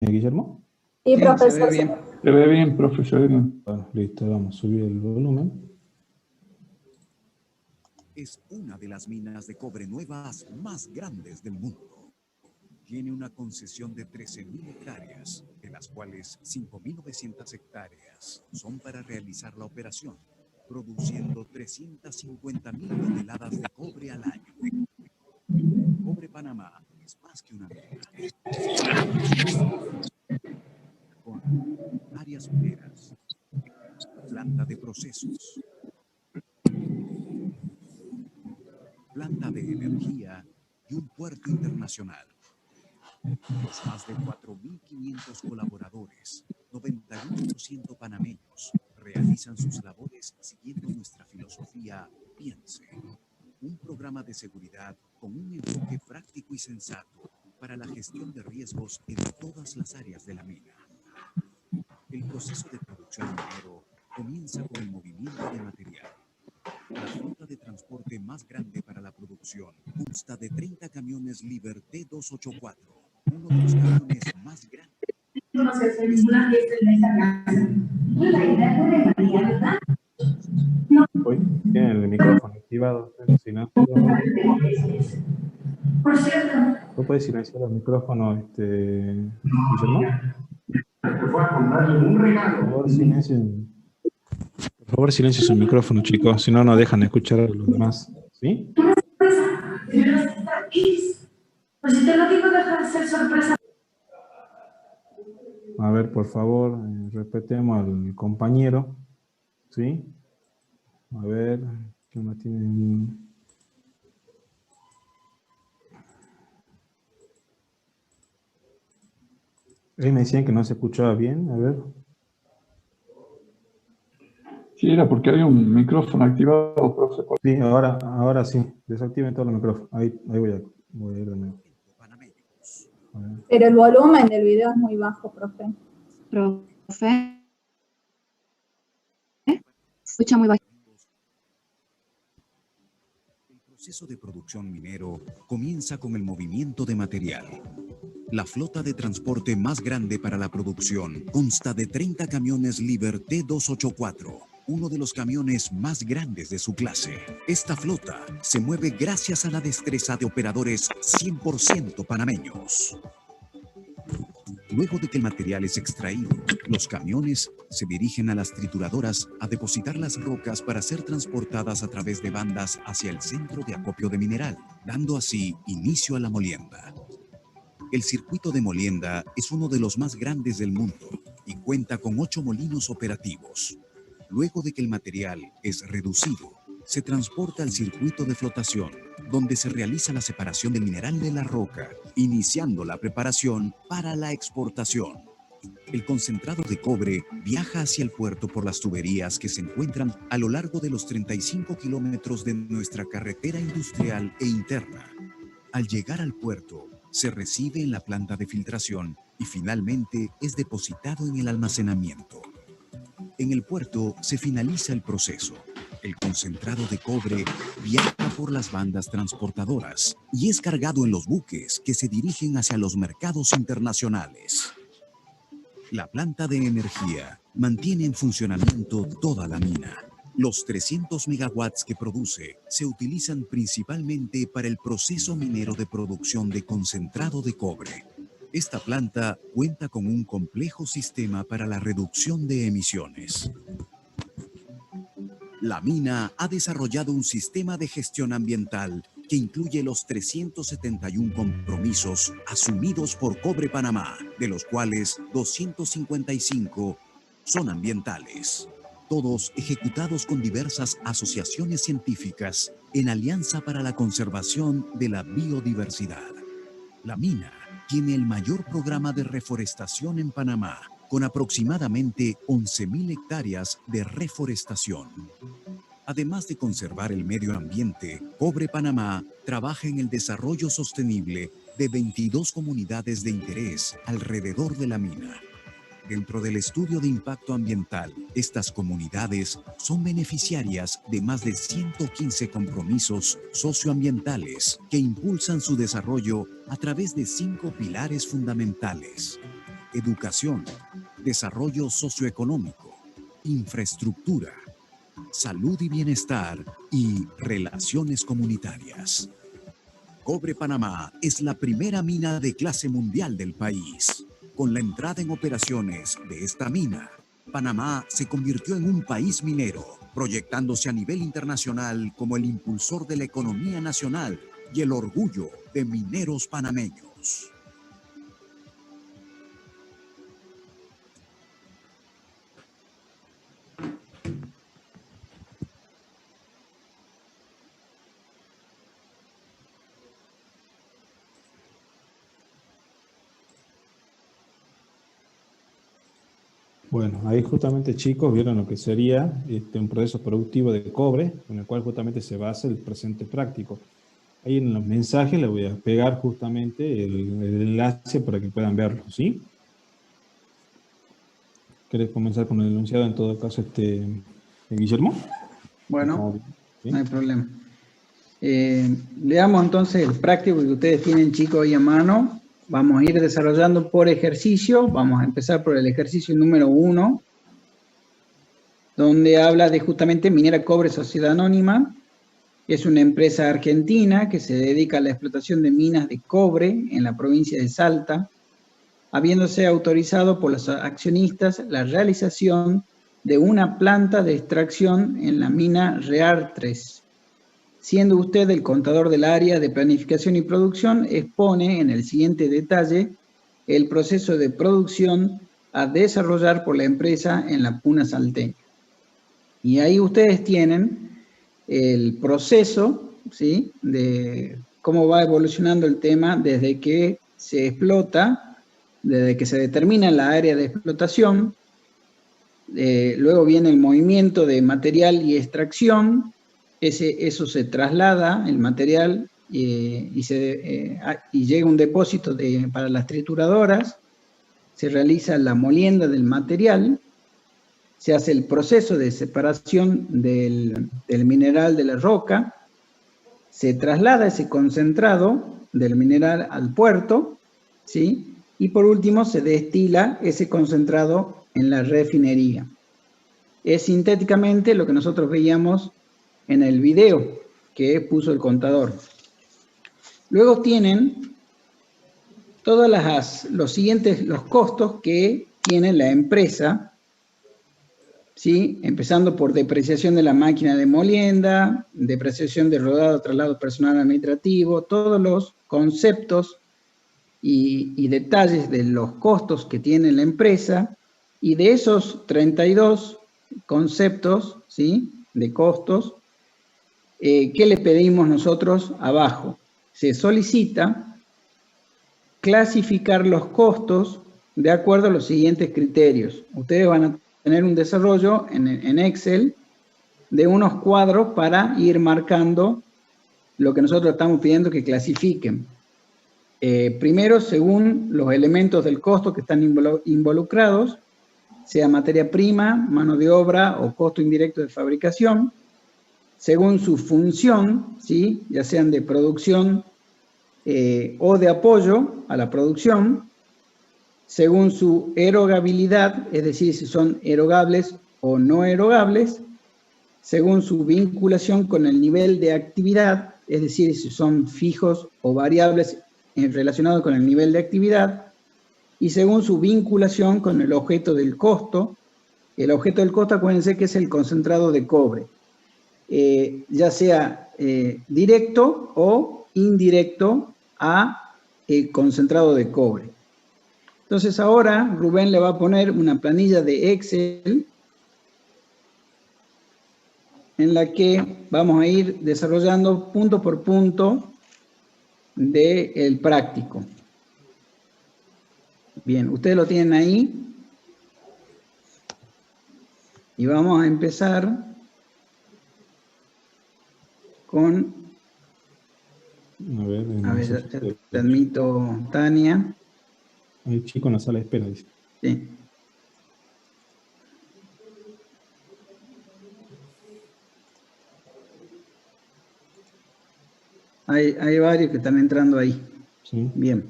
Guillermo? Sí, Sí, profesor. se ve bien. Se ve bien, profesor. Bueno, listo, vamos a subir el volumen. Es una de las minas de cobre nuevas más grandes del mundo. Tiene una concesión de 13.000 hectáreas, de las cuales 5.900 hectáreas son para realizar la operación, produciendo 350.000 toneladas de cobre al año. Cobre Panamá es más que una mina. Con áreas mineras, planta de procesos, planta de energía y un puerto internacional. Los más de 4.500 colaboradores, 91% panameños, realizan sus labores siguiendo nuestra filosofía Piense. Un programa de seguridad con un enfoque práctico y sensato para la gestión de riesgos en todas las áreas de la mina. El proceso de producción minero comienza con el movimiento de material. La flota de transporte más grande para la producción consta de 30 camiones Liber T284, uno de los camiones más grandes. No se hace ninguna fiesta en esa casa. La idea de María, ¿verdad? No. Hoy tiene el micrófono activado. Si no, por cierto. ¿no puedes silenciar el micrófono, Guillermo? Te voy a comprarle un regalo. Por favor, silencien su micrófono, chicos. Si no, no dejan de escuchar a los demás. ¿Sí? Una sorpresa. Pues si te lo digo, deja de ser sorpresa. A ver, por favor, respetemos al compañero. ¿Sí? A ver, ¿qué más tienen? Ahí me decían que no se escuchaba bien, a ver. Sí, era porque había un micrófono activado, profe. Sí, ahora sí. Desactiven todos los micrófonos. Ahí voy a ir de nuevo. Pero el volumen del video es muy bajo, profe. Profe. Escucha muy bajo. El proceso de producción minero comienza con el movimiento de material. La flota de transporte más grande para la producción consta de 30 camiones Liber T284, uno de los camiones más grandes de su clase. Esta flota se mueve gracias a la destreza de operadores 100% panameños. Luego de que el material es extraído, los camiones se dirigen a las trituradoras a depositar las rocas para ser transportadas a través de bandas hacia el centro de acopio de mineral, dando así inicio a la molienda. El circuito de molienda es uno de los más grandes del mundo y cuenta con 8 molinos operativos. Luego de que el material es reducido, se transporta al circuito de flotación, donde se realiza la separación del mineral de la roca, iniciando la preparación para la exportación. El concentrado de cobre viaja hacia el puerto por las tuberías que se encuentran a lo largo de los 35 kilómetros de nuestra carretera industrial e interna. Al llegar al puerto, se recibe en la planta de filtración y finalmente es depositado en el almacenamiento. En el puerto se finaliza el proceso. El concentrado de cobre viaja por las bandas transportadoras y es cargado en los buques que se dirigen hacia los mercados internacionales. La planta de energía mantiene en funcionamiento toda la mina. Los 300 megawatts que produce se utilizan principalmente para el proceso minero de producción de concentrado de cobre. Esta planta cuenta con un complejo sistema para la reducción de emisiones. La mina ha desarrollado un sistema de gestión ambiental que incluye los 371 compromisos asumidos por Cobre Panamá, de los cuales 255 son ambientales, todos ejecutados con diversas asociaciones científicas en alianza para la conservación de la biodiversidad. La mina tiene el mayor programa de reforestación en Panamá, con aproximadamente 11.000 hectáreas de reforestación. Además de conservar el medio ambiente, Cobre Panamá trabaja en el desarrollo sostenible de 22 comunidades de interés alrededor de la mina. Dentro del estudio de impacto ambiental, estas comunidades son beneficiarias de más de 115 compromisos socioambientales que impulsan su desarrollo a través de 5 pilares fundamentales: educación, desarrollo socioeconómico, infraestructura, salud y bienestar y relaciones comunitarias. Cobre Panamá es la primera mina de clase mundial del país. Con la entrada en operaciones de esta mina, Panamá se convirtió en un país minero, proyectándose a nivel internacional como el impulsor de la economía nacional y el orgullo de mineros panameños. Bueno, ahí justamente, chicos, vieron lo que sería un proceso productivo de cobre, con el cual justamente se basa el presente práctico. Ahí en los mensajes les voy a pegar justamente el enlace para que puedan verlo, ¿sí? ¿Querés comenzar con el enunciado en todo caso, Guillermo? Bueno, ¿Sí? no hay problema. Leamos entonces el práctico que ustedes tienen, chicos, ahí a mano. Vamos a ir desarrollando por ejercicio. Vamos a empezar por el ejercicio número 1, donde habla de justamente Minera Cobre Sociedad Anónima. Es una empresa argentina que se dedica a la explotación de minas de cobre en la provincia de Salta, habiéndose autorizado por los accionistas la realización de una planta de extracción en la mina Rear 3. Siendo usted el contador del área de planificación y producción, expone en el siguiente detalle el proceso de producción a desarrollar por la empresa en la Puna Salteña. Y ahí ustedes tienen el proceso, ¿sí?, de cómo va evolucionando el tema desde que se explota, desde que se determina la área de explotación, luego viene el movimiento de material y extracción. Eso se traslada, el material, y llega a un depósito para las trituradoras, se realiza la molienda del material, se hace el proceso de separación del mineral de la roca, se traslada ese concentrado del mineral al puerto, ¿sí? Y por último se destila ese concentrado en la refinería. Es sintéticamente lo que nosotros veíamos en el video que puso el contador. Luego tienen todos los costos que tiene la empresa, ¿sí? Empezando por depreciación de la máquina de molienda, depreciación de rodado, traslado personal administrativo, todos los conceptos y detalles de los costos que tiene la empresa, y de esos 32 conceptos, ¿sí?, de costos, ¿qué le pedimos nosotros abajo? Se solicita clasificar los costos de acuerdo a los siguientes criterios. Ustedes van a tener un desarrollo en Excel de unos cuadros para ir marcando lo que nosotros estamos pidiendo que clasifiquen. Primero, según los elementos del costo que están involucrados, sea materia prima, mano de obra o costo indirecto de fabricación, según su función, ¿sí?, ya sean de producción o de apoyo a la producción, según su erogabilidad, es decir, si son erogables o no erogables, según su vinculación con el nivel de actividad, es decir, si son fijos o variables relacionados con el nivel de actividad, y según su vinculación con el objeto del costo. El objeto del costo, acuérdense que es el concentrado de cobre, ya sea directo o indirecto a el concentrado de cobre. Entonces ahora Rubén le va a poner una planilla de Excel en la que vamos a ir desarrollando punto por punto del práctico. Bien, ustedes lo tienen ahí. Y vamos a empezar con... A ver, te admito, Tania. Hay chico en la sala de espera, dice. Sí. Hay varios que están entrando ahí. Sí. Bien.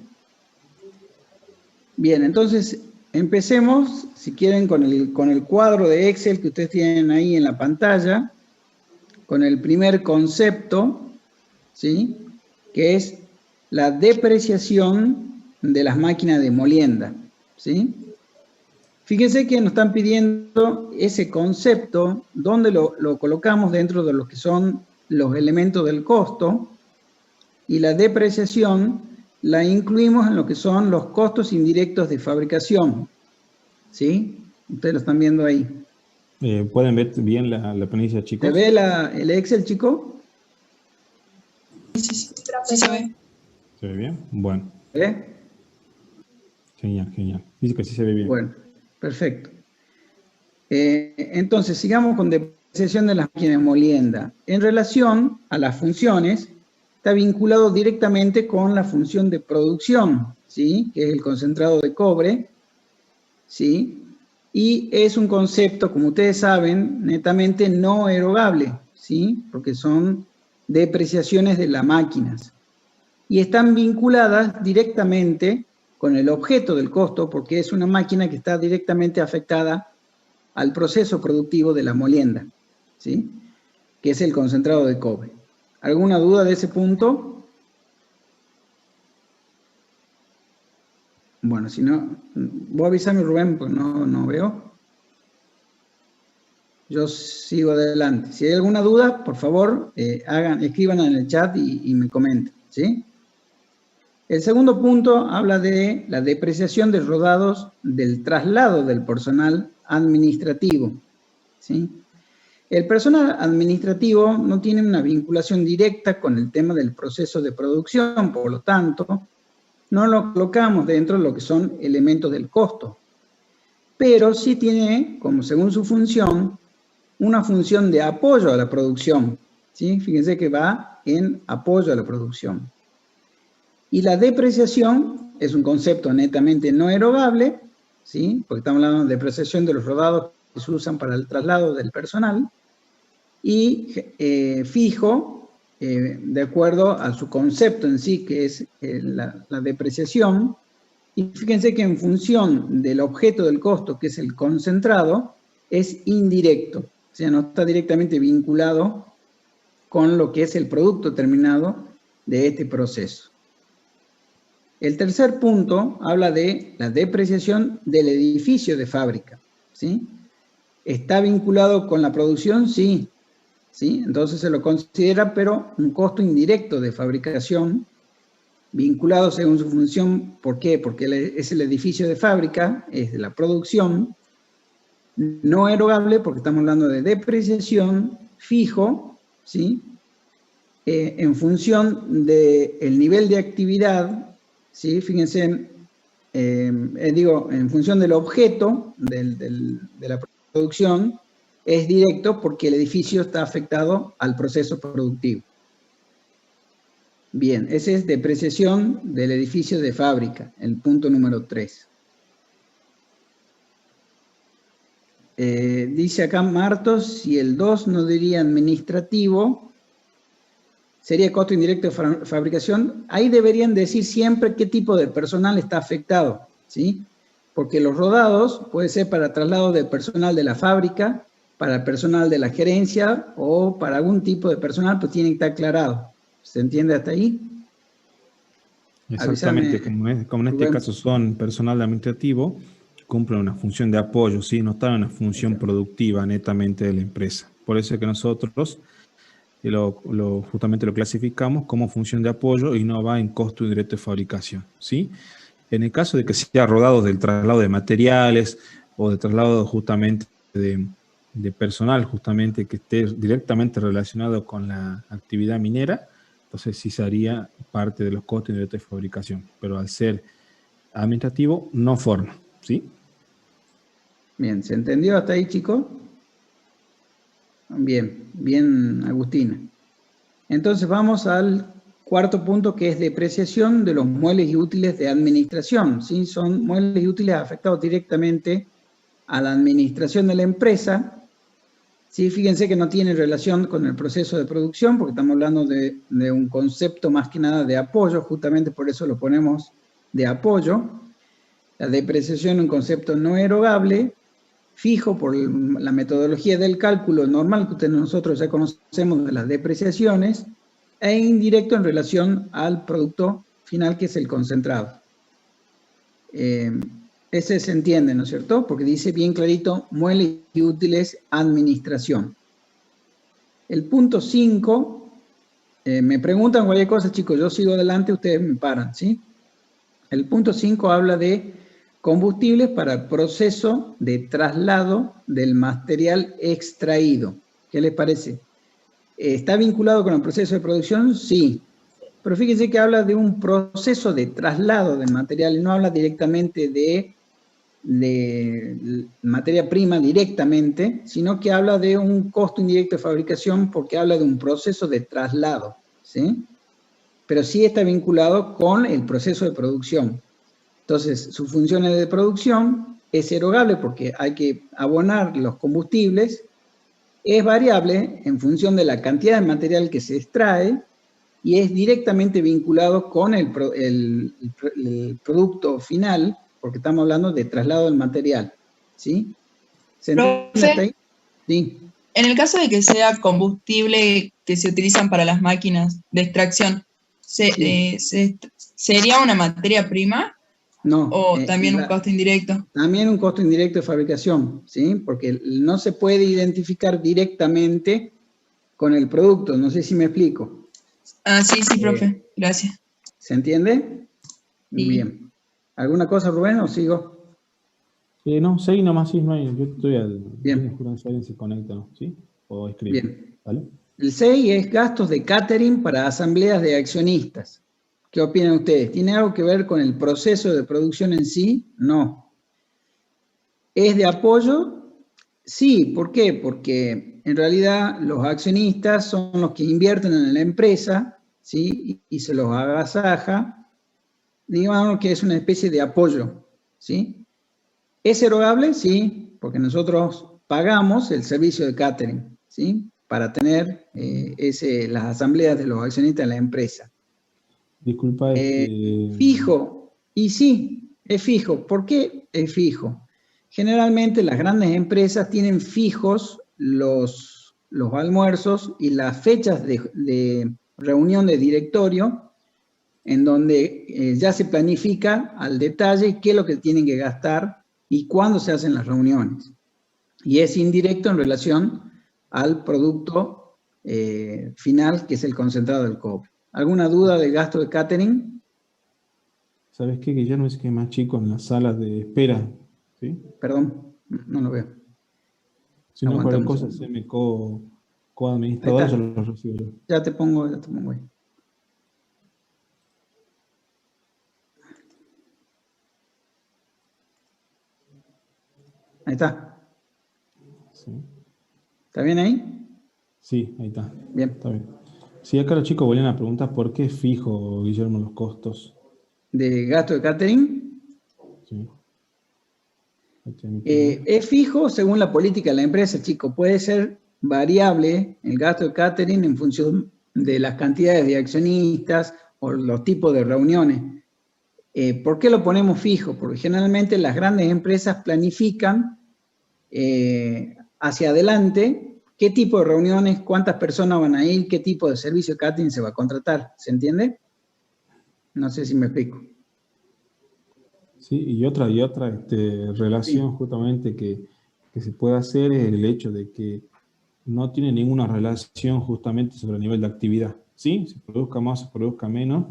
Bien, entonces, empecemos, si quieren, con el cuadro de Excel que ustedes tienen ahí en la pantalla, con el primer concepto, ¿sí? Que es la depreciación de las máquinas de molienda, ¿sí? Fíjense que nos están pidiendo ese concepto, donde lo colocamos dentro de lo que son los elementos del costo, y la depreciación la incluimos en lo que son los costos indirectos de fabricación, ¿sí? Ustedes lo están viendo ahí. ¿Pueden ver bien la planilla, chicos? ¿Se ve el Excel, chico? Sí se ve. ¿Se ve bien? Bueno. ¿Ve? Genial, genial. Dice que sí se ve bien. Bueno, perfecto. Entonces, sigamos con depreciación de las máquinas de molienda. En relación a las funciones, está vinculado directamente con la función de producción, ¿sí? Que es el concentrado de cobre, ¿sí? Y es un concepto, como ustedes saben, netamente no erogable, ¿sí? Porque son depreciaciones de las máquinas. Y están vinculadas directamente con el objeto del costo, porque es una máquina que está directamente afectada al proceso productivo de la molienda, ¿sí? Que es el concentrado de cobre. ¿Alguna duda de ese punto? Bueno, si no, vos avísame, Rubén, porque no veo. Yo sigo adelante. Si hay alguna duda, por favor, escriban en el chat y me comenten, ¿sí? El segundo punto habla de la depreciación de rodados del traslado del personal administrativo, ¿sí? El personal administrativo no tiene una vinculación directa con el tema del proceso de producción, por lo tanto, no lo colocamos dentro de lo que son elementos del costo, pero sí tiene, como según su función, una función de apoyo a la producción, ¿sí? Fíjense que va en apoyo a la producción. Y la depreciación es un concepto netamente no erogable, ¿sí? Porque estamos hablando de depreciación de los rodados que se usan para el traslado del personal, y fijo, de acuerdo a su concepto en sí, que es la depreciación. Y fíjense que en función del objeto del costo, que es el concentrado, es indirecto, o sea, no está directamente vinculado con lo que es el producto terminado de este proceso. El tercer punto habla de la depreciación del edificio de fábrica, ¿sí? ¿Está vinculado con la producción? Sí. ¿Sí? Entonces se lo considera, pero un costo indirecto de fabricación, vinculado según su función. ¿Por qué? Porque es el edificio de fábrica, es de la producción, no erogable, porque estamos hablando de depreciación, fijo, ¿sí? En función del nivel de actividad, ¿sí? Fíjense, en función del objeto de la producción, es directo porque el edificio está afectado al proceso productivo. Bien, esa es depreciación del edificio de fábrica, el punto número 3. Dice acá Martos, si el 2 no diría administrativo, sería costo indirecto de fabricación. Ahí deberían decir siempre qué tipo de personal está afectado, ¿sí? Porque los rodados puede ser para traslado de personal de la fábrica, para el personal de la gerencia o para algún tipo de personal, pues tiene que estar aclarado. ¿Se entiende hasta ahí? Exactamente, Avísame, como en este caso son personal administrativo, cumplen una función de apoyo, ¿sí? No están en una función productiva netamente de la empresa. Por eso es que nosotros justamente lo clasificamos como función de apoyo y no va en costo indirecto de fabricación, ¿sí? En el caso de que sea rodado del traslado de materiales o de traslado justamente de personal justamente que esté directamente relacionado con la actividad minera, entonces sí sería parte de los costos indirectos de fabricación, pero al ser administrativo no forma, ¿sí? Bien, ¿se entendió hasta ahí, chicos? Bien, bien, Agustina. Entonces vamos al cuarto punto, que es depreciación de los muebles y útiles de administración, ¿sí? Son muebles y útiles afectados directamente a la administración de la empresa. Sí, fíjense que no tiene relación con el proceso de producción, porque estamos hablando de un concepto más que nada de apoyo, justamente por eso lo ponemos de apoyo. La depreciación es un concepto no erogable, fijo por la metodología del cálculo normal que nosotros ya conocemos de las depreciaciones, e indirecto en relación al producto final, que es el concentrado. Ese se entiende, ¿no es cierto? Porque dice bien clarito, muebles y útiles, administración. El punto 5, me preguntan cualquier cosa, chicos, yo sigo adelante, ustedes me paran, ¿sí? El punto 5 habla de combustibles para el proceso de traslado del material extraído. ¿Qué les parece? ¿Está vinculado con el proceso de producción? Sí. Pero fíjense que habla de un proceso de traslado del material y no habla directamente de materia prima directamente, sino que habla de un costo indirecto de fabricación porque habla de un proceso de traslado, ¿sí? Pero sí está vinculado con el proceso de producción. Entonces, sus funciones de producción es erogable porque hay que abonar los combustibles, es variable en función de la cantidad de material que se extrae y es directamente vinculado con el producto final, porque estamos hablando de traslado del material, ¿sí? ¿Se entiende hasta ahí? Sí. En el caso de que sea combustible que se utilizan para las máquinas de extracción, ¿sería una materia prima? No. ¿O también un costo indirecto? También un costo indirecto de fabricación, ¿sí? Porque no se puede identificar directamente con el producto, no sé si me explico. Ah, sí, profe, gracias. ¿Se entiende? Sí. Bien. ¿Alguna cosa, Rubén, o sigo? No, seguí nomás, sí, no hay, yo estoy al... Bien. Si alguien se conecta, ¿no? ¿Sí? O escribe. Bien. ¿Vale? El 6 es gastos de catering para asambleas de accionistas. ¿Qué opinan ustedes? ¿Tiene algo que ver con el proceso de producción en sí? No. ¿Es de apoyo? Sí. ¿Por qué? Porque en realidad los accionistas son los que invierten en la empresa, ¿sí? Y se los agasaja. Digamos que es una especie de apoyo, ¿sí? ¿Es erogable? Sí, porque nosotros pagamos el servicio de catering, ¿sí? Para tener las asambleas de los accionistas en la empresa. Disculpa. Fijo, y sí, es fijo. ¿Por qué es fijo? Generalmente las grandes empresas tienen fijos los almuerzos y las fechas de reunión de directorio, en donde ya se planifica al detalle qué es lo que tienen que gastar y cuándo se hacen las reuniones. Y es indirecto en relación al producto final, que es el concentrado del cobre. ¿Alguna duda del gasto de catering? ¿Sabes qué? Que ya no es que hay más chicos en las salas de espera, ¿sí? Perdón, no lo veo. Si no, cualquier cosa, se me co-administrador, yo lo recibo yo. Ya te pongo ahí. Ahí está. Sí. ¿Está bien ahí? Sí, ahí está. Bien. Está bien. Sí, acá los chicos volvían a preguntar por qué es fijo, Guillermo, los costos. ¿De gasto de catering? Sí. Es fijo según la política de la empresa, chicos. Puede ser variable el gasto de catering en función de las cantidades de accionistas o los tipos de reuniones. ¿Por qué lo ponemos fijo? Porque generalmente las grandes empresas planifican hacia adelante qué tipo de reuniones, cuántas personas van a ir, qué tipo de servicio de catering se va a contratar. ¿Se entiende? No sé si me explico. Sí, y otra relación justamente que se puede hacer es el hecho de que no tiene ninguna relación justamente sobre el nivel de actividad. ¿Sí? Se produzca más, se produzca menos.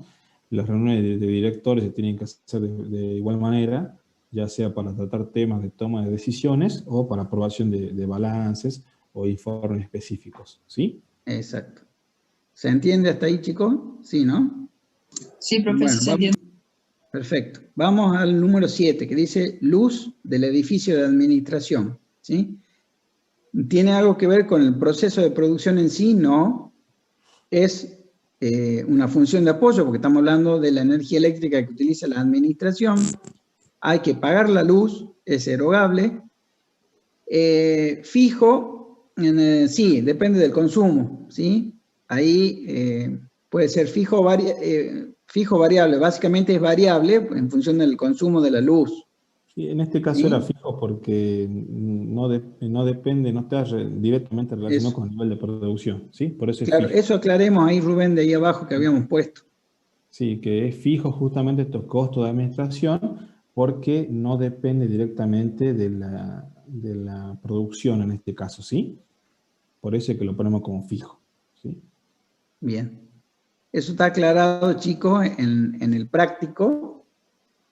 Las reuniones de directores se tienen que hacer de igual manera, ya sea para tratar temas de toma de decisiones o para aprobación de balances o informes específicos. ¿Sí? Exacto. ¿Se entiende hasta ahí, chicos? Sí, ¿no? Sí, profesor, se entiende. Perfecto. Vamos al número 7, que dice luz del edificio de administración. ¿Sí? ¿Tiene algo que ver con el proceso de producción en sí? No. Es una función de apoyo, porque estamos hablando de la energía eléctrica que utiliza la administración. Hay que pagar la luz, es erogable. Fijo, sí, depende del consumo, ¿sí? Ahí puede ser fijo o variable. Básicamente es variable en función del consumo de la luz, Sí, en este caso ¿Sí? era fijo porque no depende, no está directamente relacionado Eso. con el nivel de producción, ¿sí? Por eso es Claro, fijo. eso aclaremos ahí, Rubén, de ahí abajo que habíamos puesto. Sí, que es fijo justamente estos costos de administración porque no depende directamente de la producción en este caso, ¿sí? Por eso es que lo ponemos como fijo, ¿sí? Bien. Eso está aclarado, chicos, en el práctico.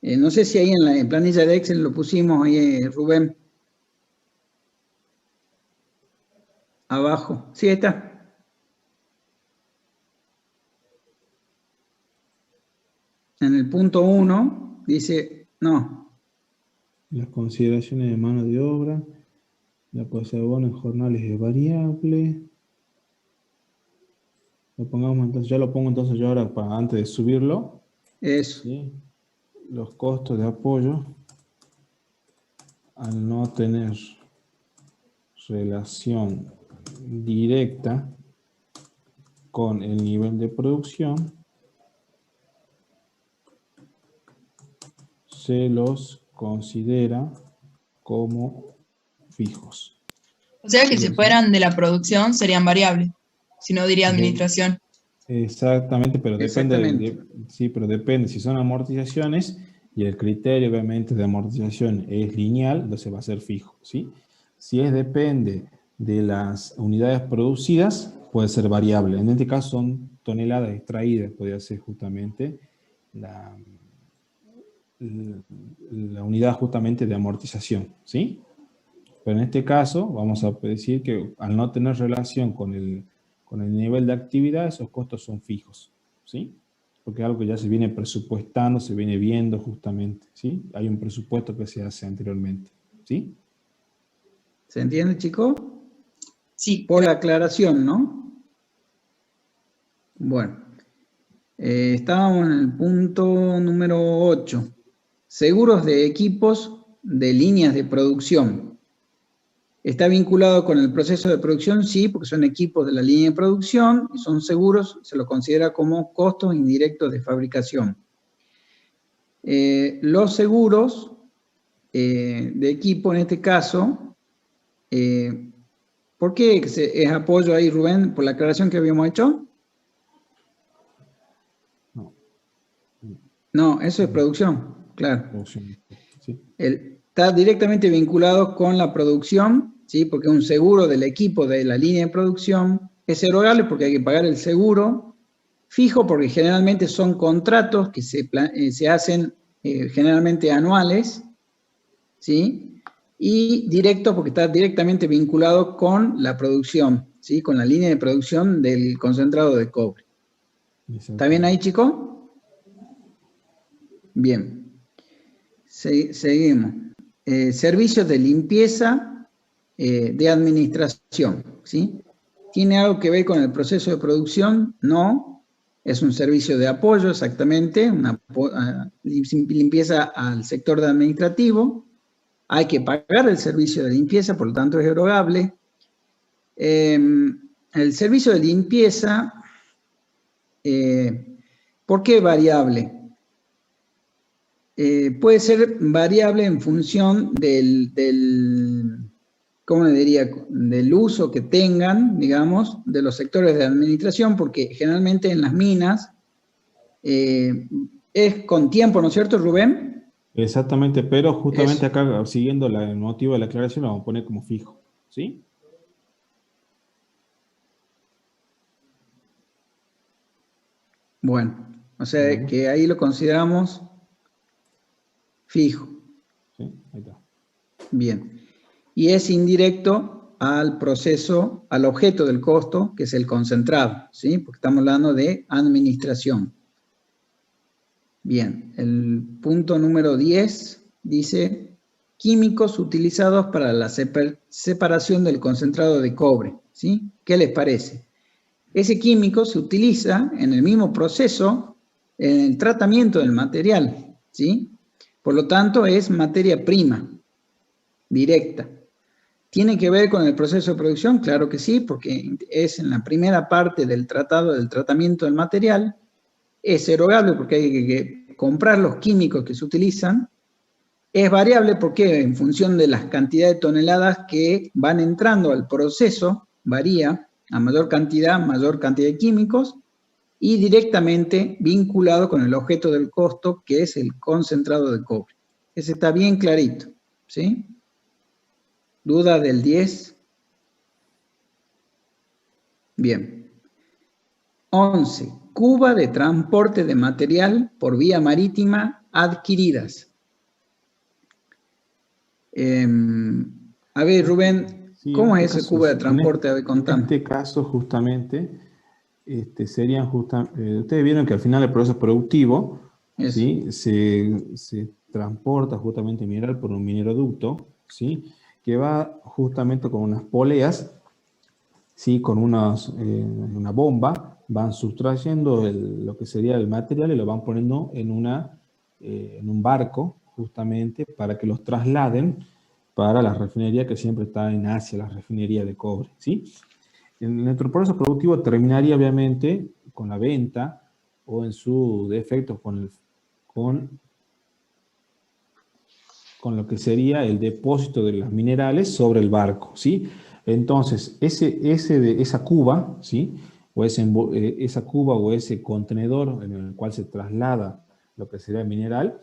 No sé si ahí en la planilla de Excel lo pusimos ahí, Rubén. Abajo. Sí, ahí está. En el punto 1 dice, no, Las consideraciones de mano de obra, la puesta de bono en jornales es variable. Lo pongamos entonces, ya lo pongo entonces yo ahora para antes de subirlo, eso. ¿sí? Los costos de apoyo al no tener relación directa con el nivel de producción, se los considera como fijos. O sea que si fueran de la producción serían variables, si no diría De- administración. Exactamente, pero depende, Exactamente. sí, pero depende si son amortizaciones y el criterio obviamente de amortización es lineal, entonces va a ser fijo, ¿sí? Si es depende de las unidades producidas, puede ser variable. En este caso son toneladas extraídas, podría ser justamente la unidad justamente de amortización, ¿sí? Pero en este caso vamos a decir que al no tener relación con el nivel de actividad, esos costos son fijos, ¿sí? Porque es algo que ya se viene presupuestando, se viene viendo justamente, ¿sí? Hay un presupuesto que se hace anteriormente, ¿sí? ¿Se entiende, chicos? Sí, Por la aclaración, ¿no? Bueno, estábamos en el punto número 8. Seguros de equipos de líneas de producción. ¿Está vinculado con el proceso de producción? Sí, porque son equipos de la línea de producción y son seguros, se lo considera como costos indirectos de fabricación. Los seguros de equipo, en este caso, ¿por qué es apoyo ahí, Rubén? ¿Por la aclaración que habíamos hecho? No. No, eso es producción, claro. Producción, ¿sí? Está directamente vinculado con la producción, ¿sí? Porque un seguro del equipo de la línea de producción es erogable porque hay que pagar el seguro, fijo porque generalmente son contratos que se hacen generalmente anuales, ¿sí? Y directo porque está directamente vinculado con la producción, ¿sí? Con la línea de producción del concentrado de cobre. ¿Está bien ahí, chico? Bien. Seguimos. Servicios de limpieza de administración, ¿sí? ¿Tiene algo que ver con el proceso de producción? No. Es un servicio de apoyo, exactamente, una limpieza al sector administrativo. Hay que pagar el servicio de limpieza, por lo tanto es erogable. El servicio de limpieza, ¿por qué variable? Puede ser variable en función ¿cómo le diría? Del uso que tengan, digamos, de los sectores de administración, porque generalmente en las minas es con tiempo, ¿no es cierto, Rubén? Exactamente, pero justamente Eso. acá, siguiendo el motivo de la aclaración, lo vamos a poner como fijo, ¿sí? Bueno, o sea que ahí lo consideramos fijo. Sí, ahí está. Bien. Y es indirecto al proceso, al objeto del costo, que es el concentrado, ¿sí? Porque estamos hablando de administración. Bien, el punto número 10 dice químicos utilizados para la separación del concentrado de cobre, ¿sí? ¿Qué les parece? Ese químico se utiliza en el mismo proceso, en el tratamiento del material, ¿sí? Por lo tanto, es materia prima, directa. ¿Tiene que ver con el proceso de producción? Claro que sí, porque es en la primera parte del tratado del tratamiento del material. Es erogable porque hay que comprar los químicos que se utilizan. Es variable porque en función de las cantidades de toneladas que van entrando al proceso, varía a mayor cantidad de químicos, y directamente vinculado con el objeto del costo, que es el concentrado de cobre. Ese está bien clarito, ¿sí? ¿Duda del 10? Bien. 11. Cuba de transporte de material por vía marítima adquiridas. A ver, Rubén, Sí, ¿cómo en es este ese cuba de caso, transporte? A ver, en contame. este caso, justamente, serían ustedes vieron que al final el proceso productivo, Eso. ¿sí? Se transporta justamente mineral por un mineroducto, ¿sí? Que va justamente con unas poleas, ¿sí? Con una bomba, van sustrayendo lo que sería el material y lo van poniendo en un barco, justamente, para que los trasladen para la refinería que siempre está en Asia, la refinería de cobre, ¿sí? En nuestro proceso productivo terminaría obviamente con la venta o en su defecto con lo que sería el depósito de los minerales sobre el barco, ¿sí? Entonces, esa cuba, ¿sí? O esa cuba o ese contenedor en el cual se traslada lo que sería el mineral,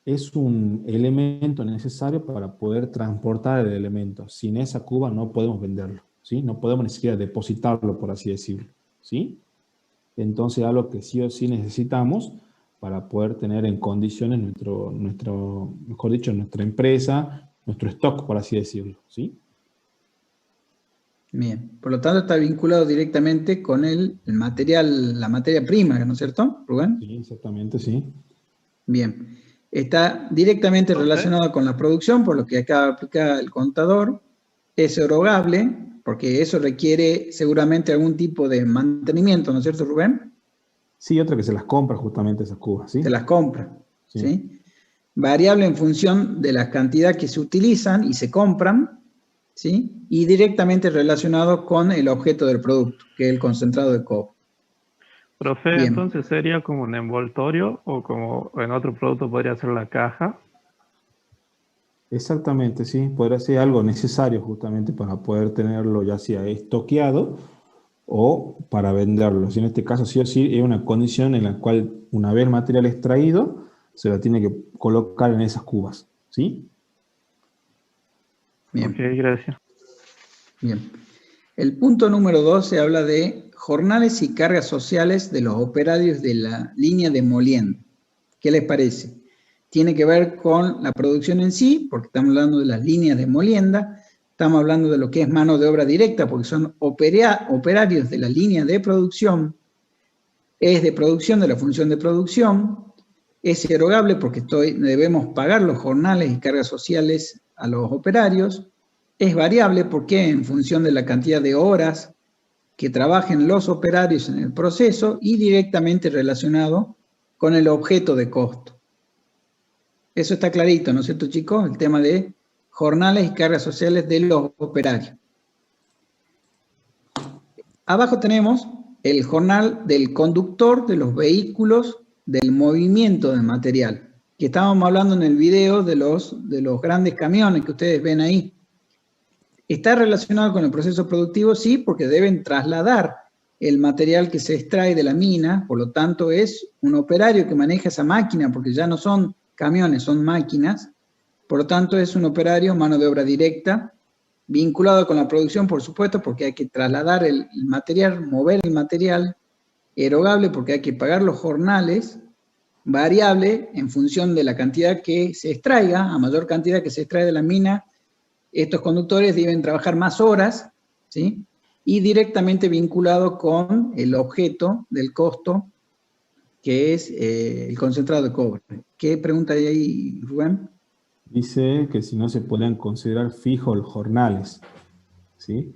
es un elemento necesario para poder transportar el elemento. Sin esa cuba no podemos venderlo, ¿sí? No podemos ni siquiera depositarlo, por así decirlo, ¿sí? Entonces, algo que sí o sí necesitamos para poder tener en condiciones mejor dicho, nuestra empresa, nuestro stock, por así decirlo, ¿sí? Bien, por lo tanto está vinculado directamente con el material, la materia prima, ¿no es cierto, Rubén? Sí, exactamente, sí. Bien, está directamente relacionado con la producción, por lo que acaba de aplicar el contador, es erogable, porque eso requiere seguramente algún tipo de mantenimiento, ¿no es cierto, Rubén? Sí, otra que se las compra justamente esas cubas, ¿sí? Se las compra, Sí. ¿sí? Variable en función de la cantidad que se utilizan y se compran, ¿sí? Y directamente relacionado con el objeto del producto, que es el concentrado de cobre. Profe, Bien. entonces sería como un envoltorio o como en otro producto podría ser la caja. Exactamente, sí. Podría ser algo necesario justamente para poder tenerlo ya sea estoqueado o para venderlo. Si en este caso sí o sí es una condición en la cual una vez el material extraído, se lo tiene que colocar en esas cubas, ¿sí? Bien. Ok, gracias. Bien. El punto número 12 habla de jornales y cargas sociales de los operarios de la línea de molienda. ¿Qué les parece? Tiene que ver con la producción en sí, porque estamos hablando de las líneas de molienda, estamos hablando de lo que es mano de obra directa, porque son operarios de la línea de producción, es de producción de la función de producción, es erogable porque debemos pagar los jornales y cargas sociales a los operarios, es variable porque en función de la cantidad de horas que trabajen los operarios en el proceso y directamente relacionado con el objeto de costo. Eso está clarito, ¿no es cierto, chicos? El tema de jornales y cargas sociales de los operarios. Abajo tenemos el jornal del conductor de los vehículos del movimiento del material, que estábamos hablando en el video de los grandes camiones que ustedes ven ahí. ¿Está relacionado con el proceso productivo? Sí, porque deben trasladar el material que se extrae de la mina, por lo tanto es un operario que maneja esa máquina, porque ya no son camiones, son máquinas, por lo tanto es un operario, mano de obra directa, vinculado con la producción, por supuesto, porque hay que trasladar el material, mover el material, erogable porque hay que pagar los jornales, variable en función de la cantidad que se extraiga, a mayor cantidad que se extrae de la mina, estos conductores deben trabajar más horas, ¿sí? Y directamente vinculado con el objeto del costo, que es el concentrado de cobre. ¿Qué pregunta hay ahí, Rubén? Dice que si no se podrían considerar fijos los jornales, ¿sí?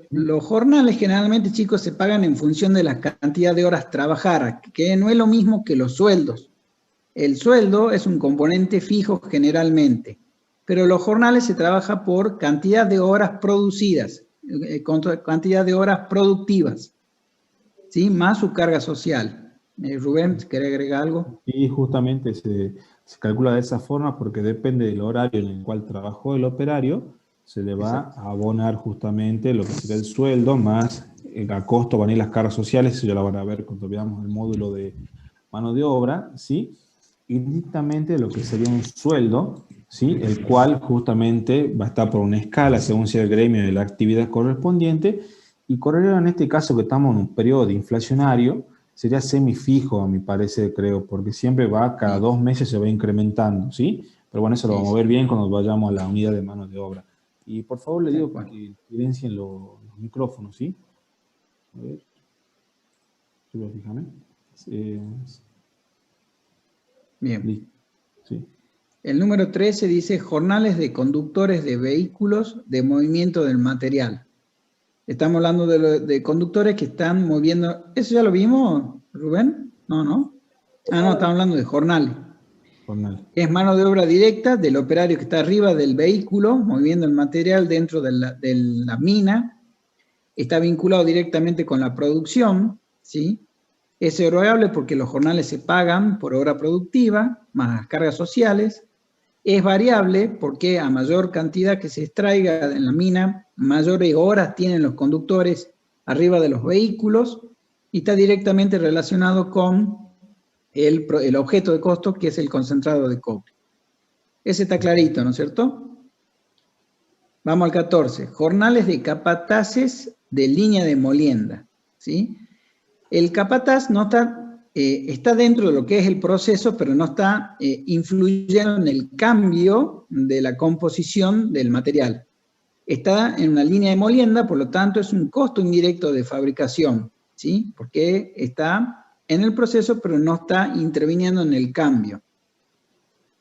Los jornales generalmente, chicos, se pagan en función de la cantidad de horas trabajadas, que no es lo mismo que los sueldos. El sueldo es un componente fijo generalmente, pero los jornales se trabaja por cantidad de horas producidas, cantidad de horas productivas, ¿sí? Más su carga social. Rubén, ¿querés agregar algo? Y justamente se calcula de esa forma porque depende del horario en el cual trabajó el operario, se le va a abonar justamente lo que sería el sueldo, más a costo van a ir las cargas sociales, eso ya lo van a ver cuando veamos el módulo de mano de obra, ¿sí? Y directamente lo que sería un sueldo, ¿sí? El cual justamente va a estar por una escala según sea el gremio de la actividad correspondiente, y correlato en este caso que estamos en un periodo inflacionario, sería semifijo a mi parecer, creo, porque siempre va, cada 2 meses se va incrementando, ¿sí? Pero bueno, eso lo vamos a ver bien cuando vayamos a la unidad de mano de obra. Y por favor le digo que silencien los micrófonos, ¿sí? A ver. Fíjame. Bien. Listo. Sí. El número 13 dice jornales de conductores de vehículos de movimiento del material. Estamos hablando de conductores que están moviendo... ¿Eso ya lo vimos, Rubén? No, ¿no? Ah, no, estamos hablando de jornales. Jornal. Es mano de obra directa del operario que está arriba del vehículo, moviendo el material dentro de la mina. Está vinculado directamente con la producción, ¿sí? Es erogable porque los jornales se pagan por hora productiva, más las cargas sociales. Es variable porque a mayor cantidad que se extraiga en la mina, mayores horas tienen los conductores arriba de los vehículos y está directamente relacionado con el objeto de costo, que es el concentrado de cobre. Ese está clarito, ¿no es cierto? Vamos al 14. Jornales de capataces de línea de molienda, ¿sí? El capataz no está dentro de lo que es el proceso, pero no está influyendo en el cambio de la composición del material. Está en una línea de molienda, por lo tanto es un costo indirecto de fabricación, ¿sí? Porque está en el proceso, pero no está interviniendo en el cambio.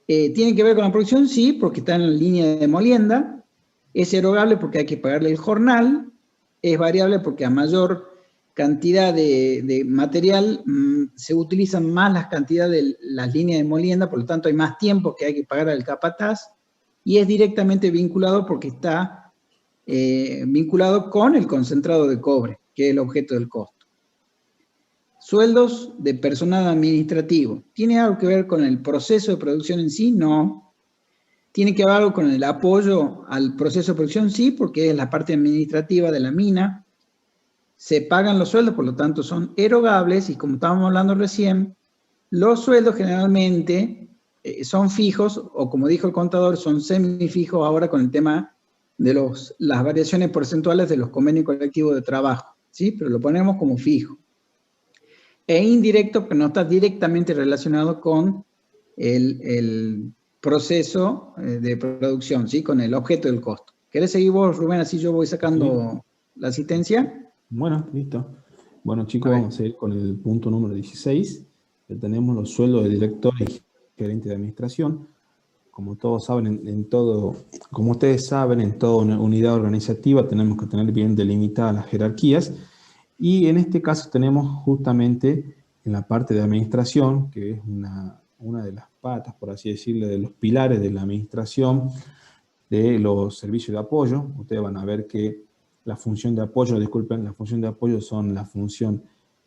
¿Tiene que ver con la producción? Sí, porque está en la línea de molienda. Es erogable porque hay que pagarle el jornal. Es variable porque a mayor cantidad de material se utilizan más las cantidades de las líneas de molienda, por lo tanto hay más tiempo que hay que pagar al capataz, y es directamente vinculado porque está vinculado con el concentrado de cobre, que es el objeto del costo. Sueldos de personal administrativo. ¿Tiene algo que ver con el proceso de producción en sí? No. ¿Tiene que ver algo con el apoyo al proceso de producción? Sí, porque es la parte administrativa de la mina. Se pagan los sueldos, por lo tanto son erogables, y como estábamos hablando recién, los sueldos generalmente son fijos, o como dijo el contador, son semifijos ahora con el tema de las variaciones porcentuales de los convenios colectivos de trabajo, ¿sí? Pero lo ponemos como fijo. E indirecto, pero no está directamente relacionado con el proceso de producción, ¿sí? Con el objeto del costo. ¿Querés seguir vos, Rubén? Así yo voy sacando la asistencia. Bueno, listo. Bueno, chicos, vamos a ir con el punto número 16, que tenemos los sueldos de director y gerente de administración. Como todos saben, como ustedes saben, en toda una unidad organizativa tenemos que tener bien delimitadas las jerarquías, y en este caso tenemos justamente en la parte de administración, que es una de las patas, por así decirlo, de los pilares de la administración de los servicios de apoyo. Ustedes van a ver que la función de apoyo, la función de apoyo son la función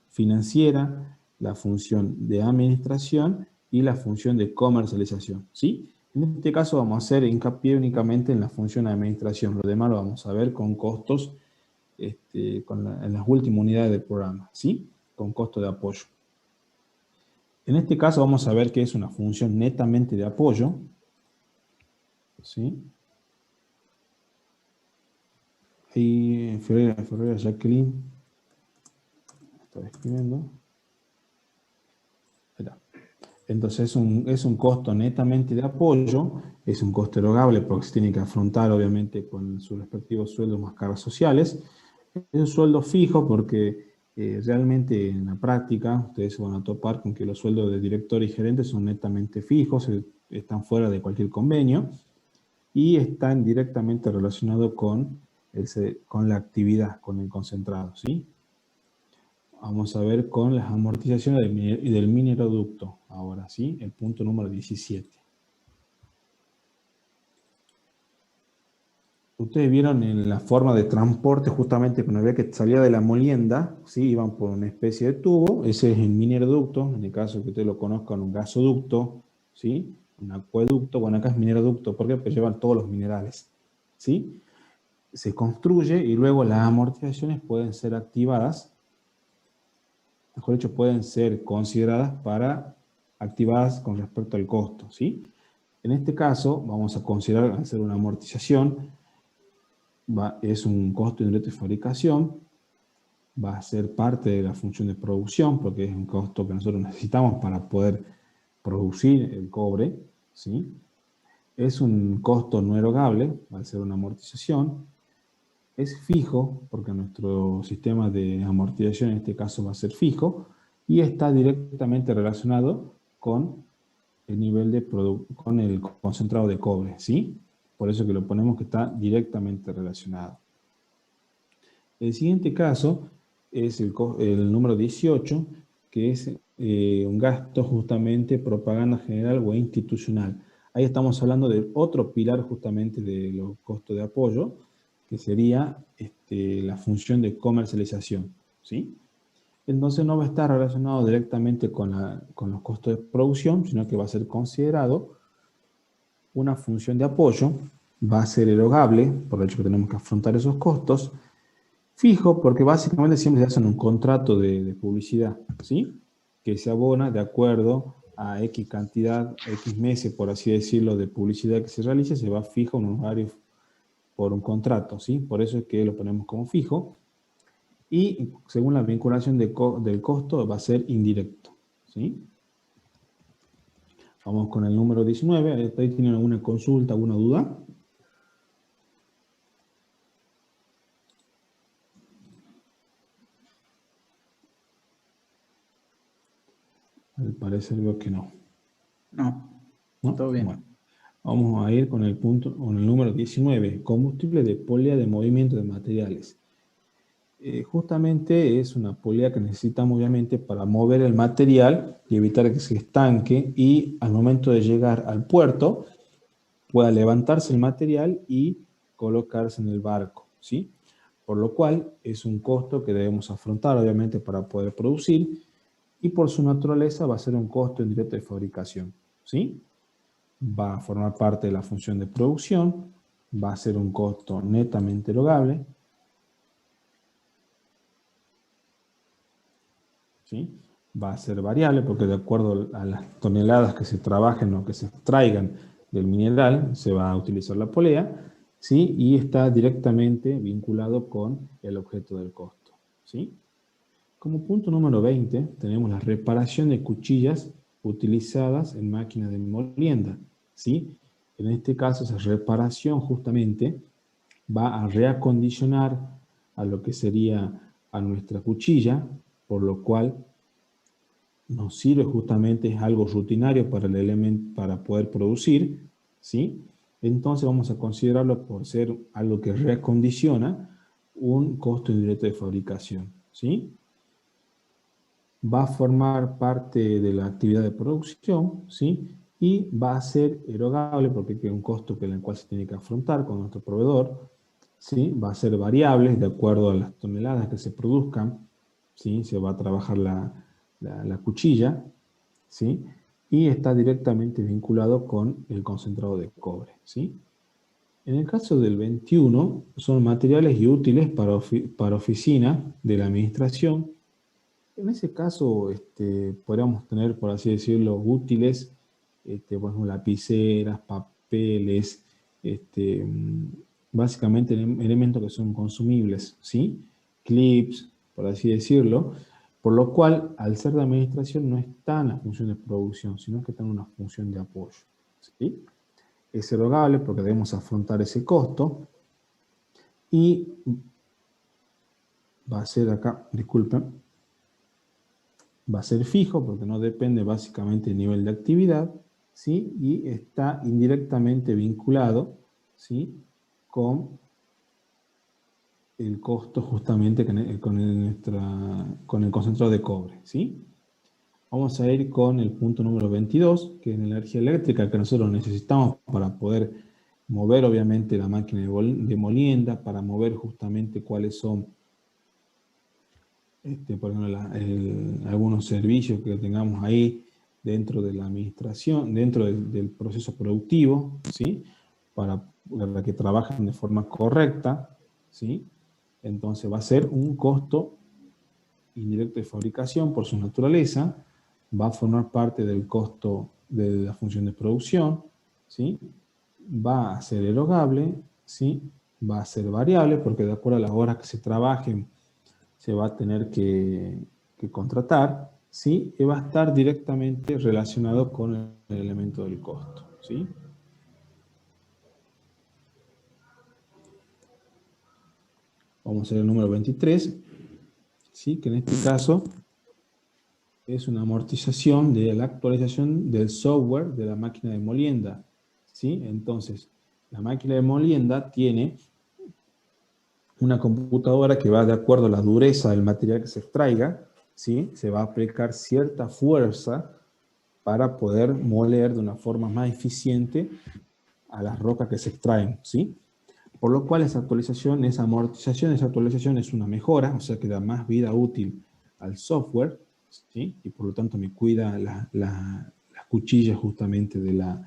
financiera, la función de administración y la función de comercialización, ¿sí? En este caso vamos a hacer hincapié únicamente en la función de administración. Lo demás lo vamos a ver con costos, en las últimas unidades del programa, ¿sí? Con costo de apoyo. En este caso vamos a ver que es una función netamente de apoyo, ¿sí? Y Ferreira Jacqueline está escribiendo. Entonces es un costo netamente de apoyo, es un costo erogable porque se tiene que afrontar obviamente con sus respectivos sueldos más cargas sociales. Es un sueldo fijo porque realmente en la práctica ustedes se van a topar con que los sueldos de director y gerente son netamente fijos, están fuera de cualquier convenio y están directamente relacionados con la actividad, con el concentrado, ¿sí? Vamos a ver con las amortizaciones del mineroducto, ahora sí, el punto número 17. ustedes vieron en la forma de transporte, justamente cuando había que salía de la molienda, ¿sí? Iban por una especie de tubo, ese es el mineroducto, en el caso que ustedes lo conozcan, un gasoducto, ¿sí? Un acueducto, bueno, acá es mineroducto, ¿por qué? Porque llevan todos los minerales, ¿sí? Se construye y luego las amortizaciones pueden ser activadas, mejor dicho, pueden ser consideradas para activadas con respecto al costo, ¿sí? En este caso, vamos a considerar hacer una amortización, es un costo indirecto de fabricación, va a ser parte de la función de producción, porque es un costo que nosotros necesitamos para poder producir el cobre, ¿sí? Es un costo no erogable, va a ser una amortización, es fijo, porque nuestro sistema de amortización en este caso va a ser fijo, y está directamente relacionado con el nivel de con el concentrado de cobre, ¿sí? Por eso que lo ponemos que está directamente relacionado. El siguiente caso es el número 18, que es un gasto justamente propaganda general o institucional. Ahí estamos hablando de otro pilar justamente de los costos de apoyo, que sería la función de comercialización, ¿sí? Entonces no va a estar relacionado directamente con los costos de producción, sino que va a ser considerado una función de apoyo, va a ser erogable, por el hecho que tenemos que afrontar esos costos, fijo, porque básicamente siempre se hace en un contrato de publicidad, ¿sí? Que se abona de acuerdo a X cantidad, X meses, por así decirlo, de publicidad que se realice, se va fijo un horario por un contrato, ¿sí? Por eso es que lo ponemos como fijo. Y según la vinculación del costo va a ser indirecto, ¿sí? Vamos con el número 19. ¿Ahí tienen alguna consulta, alguna duda? Al parecer veo que no. No, ¿No? todo bien. Bueno, vamos a ir con el número 19. Combustible de polea de movimiento de materiales. Justamente es una polea que necesitamos obviamente para mover el material y evitar que se estanque y al momento de llegar al puerto pueda levantarse el material y colocarse en el barco, ¿sí? Por lo cual es un costo que debemos afrontar obviamente para poder producir y por su naturaleza va a ser un costo indirecto de fabricación, ¿sí? Va a formar parte de la función de producción, va a ser un costo netamente erogable, ¿sí? Va a ser variable porque de acuerdo a las toneladas que se trabajen o que se extraigan del mineral, se va a utilizar la polea, ¿sí? Y está directamente vinculado con el objeto del costo, ¿sí? Como punto número 20, tenemos la reparación de cuchillas utilizadas en máquinas de molienda, ¿sí? En este caso, esa reparación justamente va a reacondicionar a lo que sería a nuestra cuchilla, por lo cual nos sirve justamente, es algo rutinario para el elemento, para poder producir, ¿sí? Entonces vamos a considerarlo por ser algo que reacondiciona un costo indirecto de fabricación, ¿sí? Va a formar parte de la actividad de producción, ¿sí? Y va a ser erogable porque es un costo en el cual se tiene que afrontar con nuestro proveedor, ¿sí? Va a ser variable de acuerdo a las toneladas que se produzcan, ¿sí? Se va a trabajar la cuchilla, ¿sí? Y está directamente vinculado con el concentrado de cobre, ¿sí? En el caso del 21, son materiales y útiles para oficina de la administración. En ese caso, podríamos tener, por así decirlo, útiles, por ejemplo, lapiceras, papeles, básicamente elementos que son consumibles, ¿sí? Clips, por así decirlo, por lo cual, al ser de administración, no está en la función de producción, sino que está en una función de apoyo, ¿sí? Es erogable porque debemos afrontar ese costo y va a ser acá, disculpen, va a ser fijo porque no depende básicamente del nivel de actividad, ¿sí? Y está indirectamente vinculado, ¿sí? Con el costo justamente con el concentrado de cobre, ¿sí? Vamos a ir con el punto número 22, que es la energía eléctrica que nosotros necesitamos para poder mover obviamente la máquina de molienda, para mover justamente cuáles son, por ejemplo, algunos servicios que tengamos ahí dentro de la administración, dentro del proceso productivo, ¿sí? Para que trabajen de forma correcta, ¿sí? Entonces va a ser un costo indirecto de fabricación por su naturaleza, va a formar parte del costo de la función de producción, ¿sí? Va a ser erogable, ¿sí? Va a ser variable, porque de acuerdo a las horas que se trabajen, se va a tener que contratar, ¿sí? Y va a estar directamente relacionado con el elemento del costo, ¿sí? Vamos a hacer el número 23, ¿sí? Que en este caso es una amortización de la actualización del software de la máquina de molienda, ¿sí? Entonces, la máquina de molienda tiene una computadora que va de acuerdo a la dureza del material que se extraiga, ¿sí? Se va a aplicar cierta fuerza para poder moler de una forma más eficiente a las rocas que se extraen, ¿sí? Por lo cual esa actualización, esa amortización, esa actualización es una mejora, o sea que da más vida útil al software, ¿sí? Y por lo tanto me cuida las cuchillas justamente de la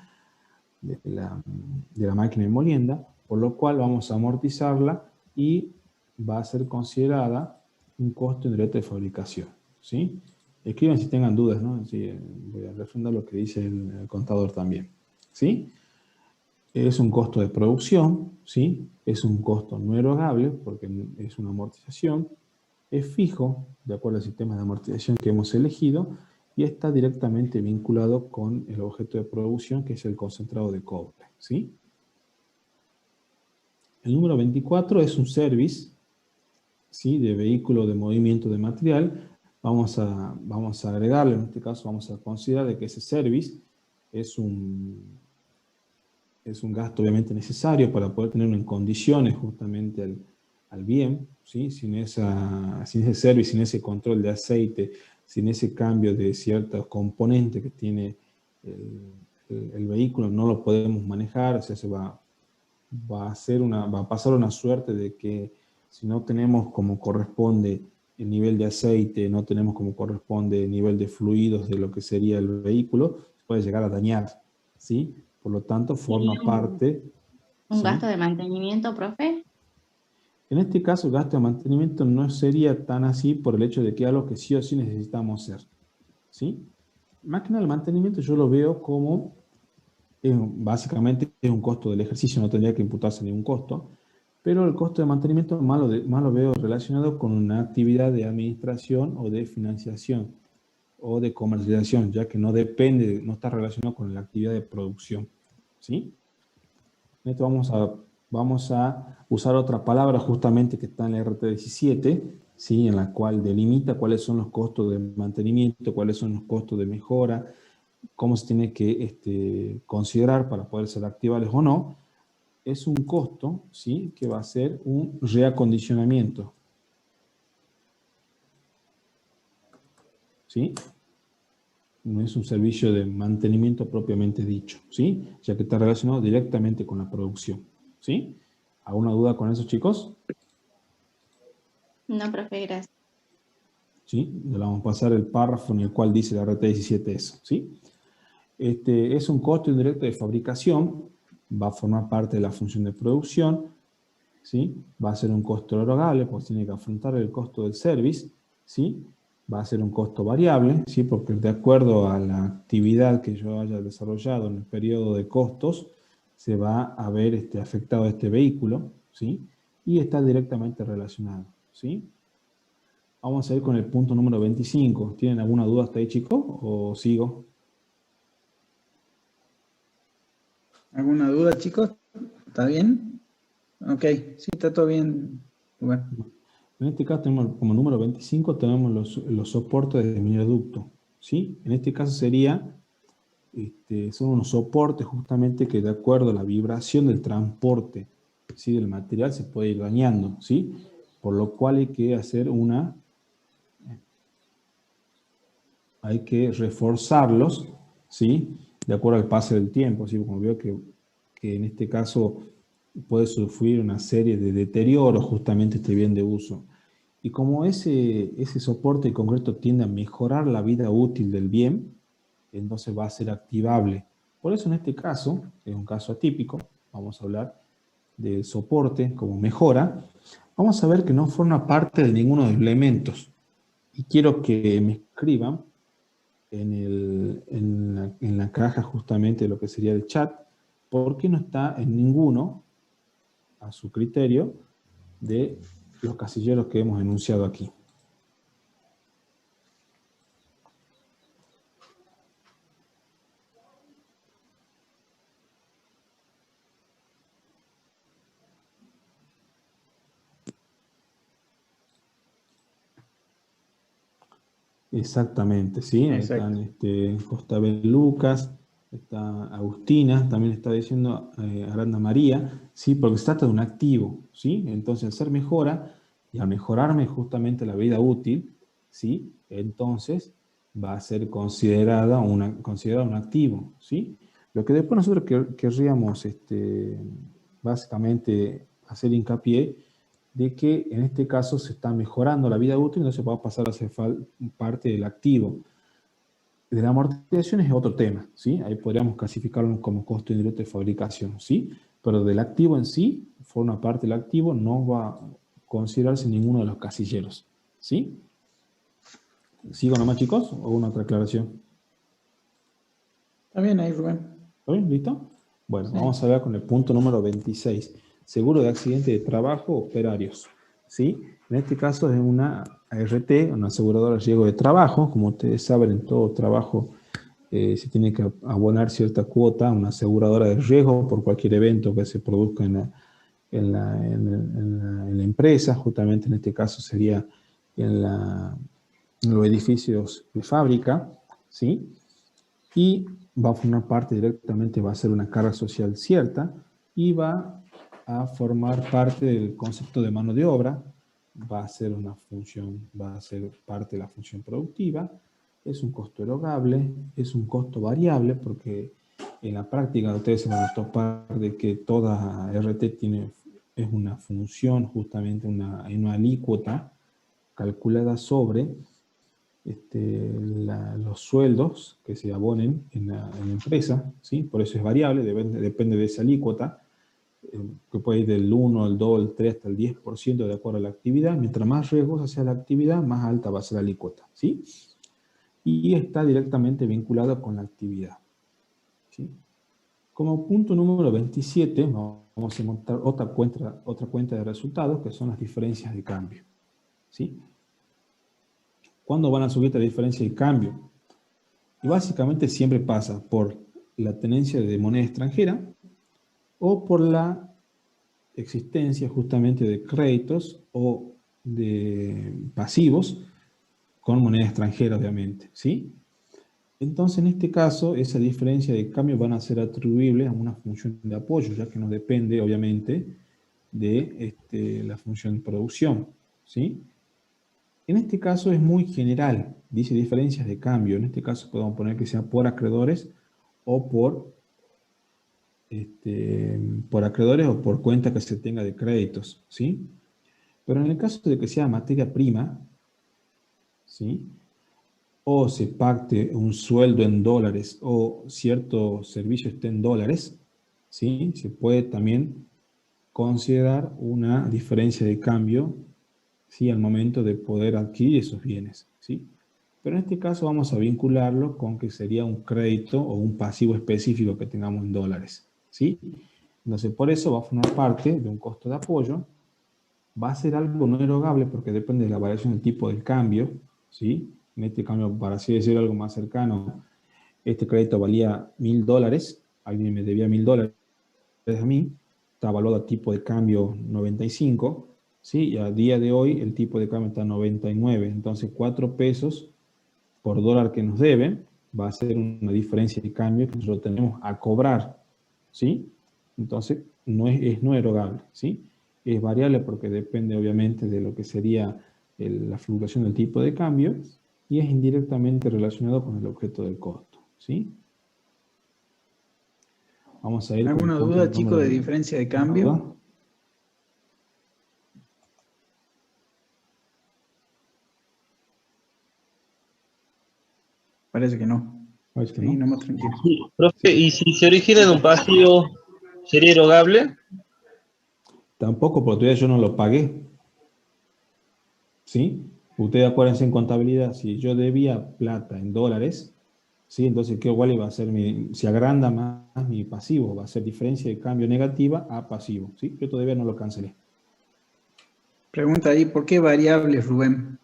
máquina de molienda, por lo cual vamos a amortizarla y va a ser considerada un costo indirecto de fabricación, ¿sí? Escriban si tengan dudas, ¿no? Sí, voy a refrendar lo que dice el contador también, ¿sí? Es un costo de producción, ¿sí? Es un costo no erogable porque es una amortización, es fijo, de acuerdo al sistema de amortización que hemos elegido, y está directamente vinculado con el objeto de producción, que es el concentrado de cobre, ¿sí? El número 24 es un service, ¿sí? De vehículo de movimiento de material. Vamos a agregarle, en este caso vamos a considerar de que ese service es un gasto obviamente necesario para poder tenerlo en condiciones justamente al bien, ¿sí? Sin ese service, sin ese control de aceite, sin ese cambio de ciertos componentes que tiene el vehículo, no lo podemos manejar, o sea, va a pasar una suerte de que si no tenemos como corresponde el nivel de aceite, no tenemos como corresponde el nivel de fluidos de lo que sería el vehículo, puede llegar a dañar, ¿sí? Por lo tanto, forma parte... ¿Un ¿sí? gasto de mantenimiento, profe? En este caso, el gasto de mantenimiento no sería tan así por el hecho de que es algo que sí o sí necesitamos hacer, ¿sí? Más que nada, el mantenimiento yo lo veo como, básicamente, es un costo del ejercicio, no tendría que imputarse ningún costo, pero el costo de mantenimiento más lo veo relacionado con una actividad de administración o de financiación o de comercialización, ya que no depende, no está relacionado con la actividad de producción, ¿sí? En esto vamos a usar otra palabra justamente que está en la RT17, ¿sí? En la cual delimita cuáles son los costos de mantenimiento, cuáles son los costos de mejora, cómo se tiene que considerar para poder ser activables o no. Es un costo, ¿sí? Que va a ser un reacondicionamiento, ¿sí? No es un servicio de mantenimiento propiamente dicho, ¿sí? Ya que está relacionado directamente con la producción, ¿sí? ¿Alguna duda con eso, chicos? No, profe, gracias. ¿Sí? Le vamos a pasar el párrafo en el cual dice la RT17 eso, ¿sí? Es un costo indirecto de fabricación, va a formar parte de la función de producción, ¿sí? Va a ser un costo erogable, pues tiene que afrontar el costo del service, ¿sí? Va a ser un costo variable, ¿sí? Porque de acuerdo a la actividad que yo haya desarrollado en el periodo de costos, se va a ver afectado este vehículo, ¿sí? Y está directamente relacionado, ¿sí? Vamos a ir con el punto número 25. ¿Tienen alguna duda hasta ahí, chicos? ¿O sigo? ¿Alguna duda, chicos? ¿Está bien? Ok, sí, está todo bien. Bueno. En este caso tenemos como número 25, tenemos los soportes de mineroducto, ¿sí? En este caso son unos soportes justamente que de acuerdo a la vibración del transporte, ¿sí? Del material se puede ir dañando, ¿sí? Por lo cual hay que hacer hay que reforzarlos, ¿sí? De acuerdo al pase del tiempo, ¿sí? Como veo que que en este caso puede sufrir una serie de deterioros justamente este bien de uso. Y como ese soporte concreto tiende a mejorar la vida útil del bien, entonces va a ser activable. Por eso en este caso, es un caso atípico, vamos a hablar del soporte como mejora, vamos a ver que no forma parte de ninguno de los elementos. Y quiero que me escriban en la caja justamente de lo que sería el chat, ¿por qué no está en ninguno, a su criterio, de los casilleros que hemos enunciado aquí? Exactamente, sí. Ahí están Costabel Lucas, está Agustina, también está diciendo Aranda María, sí, porque se trata de un activo, ¿sí? Entonces, al ser mejora, y al mejorarme justamente la vida útil, ¿sí? Entonces, va a ser considerado un activo, ¿sí? Lo que después nosotros querríamos, básicamente, hacer hincapié de que en este caso se está mejorando la vida útil, entonces va a pasar a ser parte del activo. De la amortización es otro tema, ¿sí? Ahí podríamos clasificarlo como costo indirecto de fabricación, ¿sí? Pero del activo en sí, forma parte del activo, no va a considerarse ninguno de los casilleros, ¿sí? ¿Sigo nomás, chicos? ¿O una otra aclaración? Está bien ahí, Rubén. ¿Está bien? ¿Listo? Bueno, Sí. vamos a ver con el punto número 26. Seguro de accidente de trabajo operarios, ¿sí? En este caso es una ART, una aseguradora de riesgo de trabajo. Como ustedes saben, en todo trabajo se tiene que abonar cierta cuota a una aseguradora de riesgo por cualquier evento que se produzca en la empresa. Justamente en este caso sería en los edificios de fábrica, ¿sí? Y va a formar parte directamente, va a ser una carga social cierta y va a formar parte del concepto de mano de obra, va a ser una función, va a ser parte de la función productiva, es un costo erogable, es un costo variable, porque en la práctica ustedes se van a topar de que toda RT es una función, justamente una alícuota calculada sobre los sueldos que se abonen en la empresa, ¿sí? Por eso es variable, depende de esa alícuota, que puede ir del 1, al 2, al 3, hasta el 10% de acuerdo a la actividad. Mientras más riesgosa sea la actividad, más alta va a ser la alícuota, ¿sí? Y está directamente vinculada con la actividad, ¿sí? Como punto número 27, vamos a montar otra cuenta de resultados, que son las diferencias de cambio, ¿sí? ¿Cuándo van a subir esta diferencia de cambio? Y básicamente siempre pasa por la tenencia de moneda extranjera o por la existencia justamente de créditos o de pasivos con moneda extranjera, obviamente, ¿sí? Entonces, en este caso, esa diferencia de cambio van a ser atribuibles a una función de apoyo, ya que no depende, obviamente, de la función de producción, ¿sí? En este caso es muy general, dice diferencias de cambio. En este caso podemos poner que sea por acreedores o por acreedores o por cuenta que se tenga de créditos, ¿sí? Pero en el caso de que sea materia prima, ¿sí? O se pacte un sueldo en dólares o cierto servicio esté en dólares, ¿sí? Se puede también considerar una diferencia de cambio, ¿sí? Al momento de poder adquirir esos bienes, ¿sí? Pero en este caso vamos a vincularlo con que sería un crédito o un pasivo específico que tengamos en dólares, ¿sí? Entonces, por eso va a formar parte de un costo de apoyo. Va a ser algo no erogable porque depende de la variación del tipo del cambio, ¿sí? En este cambio, para así decirlo algo más cercano, este crédito valía $1000, alguien me debía $1000 a mí, está evaluado a tipo de cambio 95, ¿sí? Y a día de hoy el tipo de cambio está 99, entonces 4 pesos por dólar que nos deben va a ser una diferencia de cambio que nosotros tenemos a cobrar, ¿sí? Entonces no es no erogable, ¿sí? Es variable porque depende obviamente de lo que sería la fluctuación del tipo de cambio y es indirectamente relacionado con el objeto del costo, ¿sí? Vamos a ir con ¿Alguna el punto duda, chicos, número- de diferencia de cambio? Parece que no. Parece que Sí, no. no más tranquilo. Sí, profe, ¿y si se origina en un pasivo, sería erogable? Tampoco, porque todavía yo no lo pagué. ¿Sí? Ustedes acuérdense en contabilidad, si yo debía plata en dólares, ¿sí? Entonces, ¿qué igual iba a ser se agranda más mi pasivo? Va a ser diferencia de cambio negativa a pasivo, ¿sí? Yo todavía no lo cancelé. Pregunta ahí, ¿por qué variables, Rubén?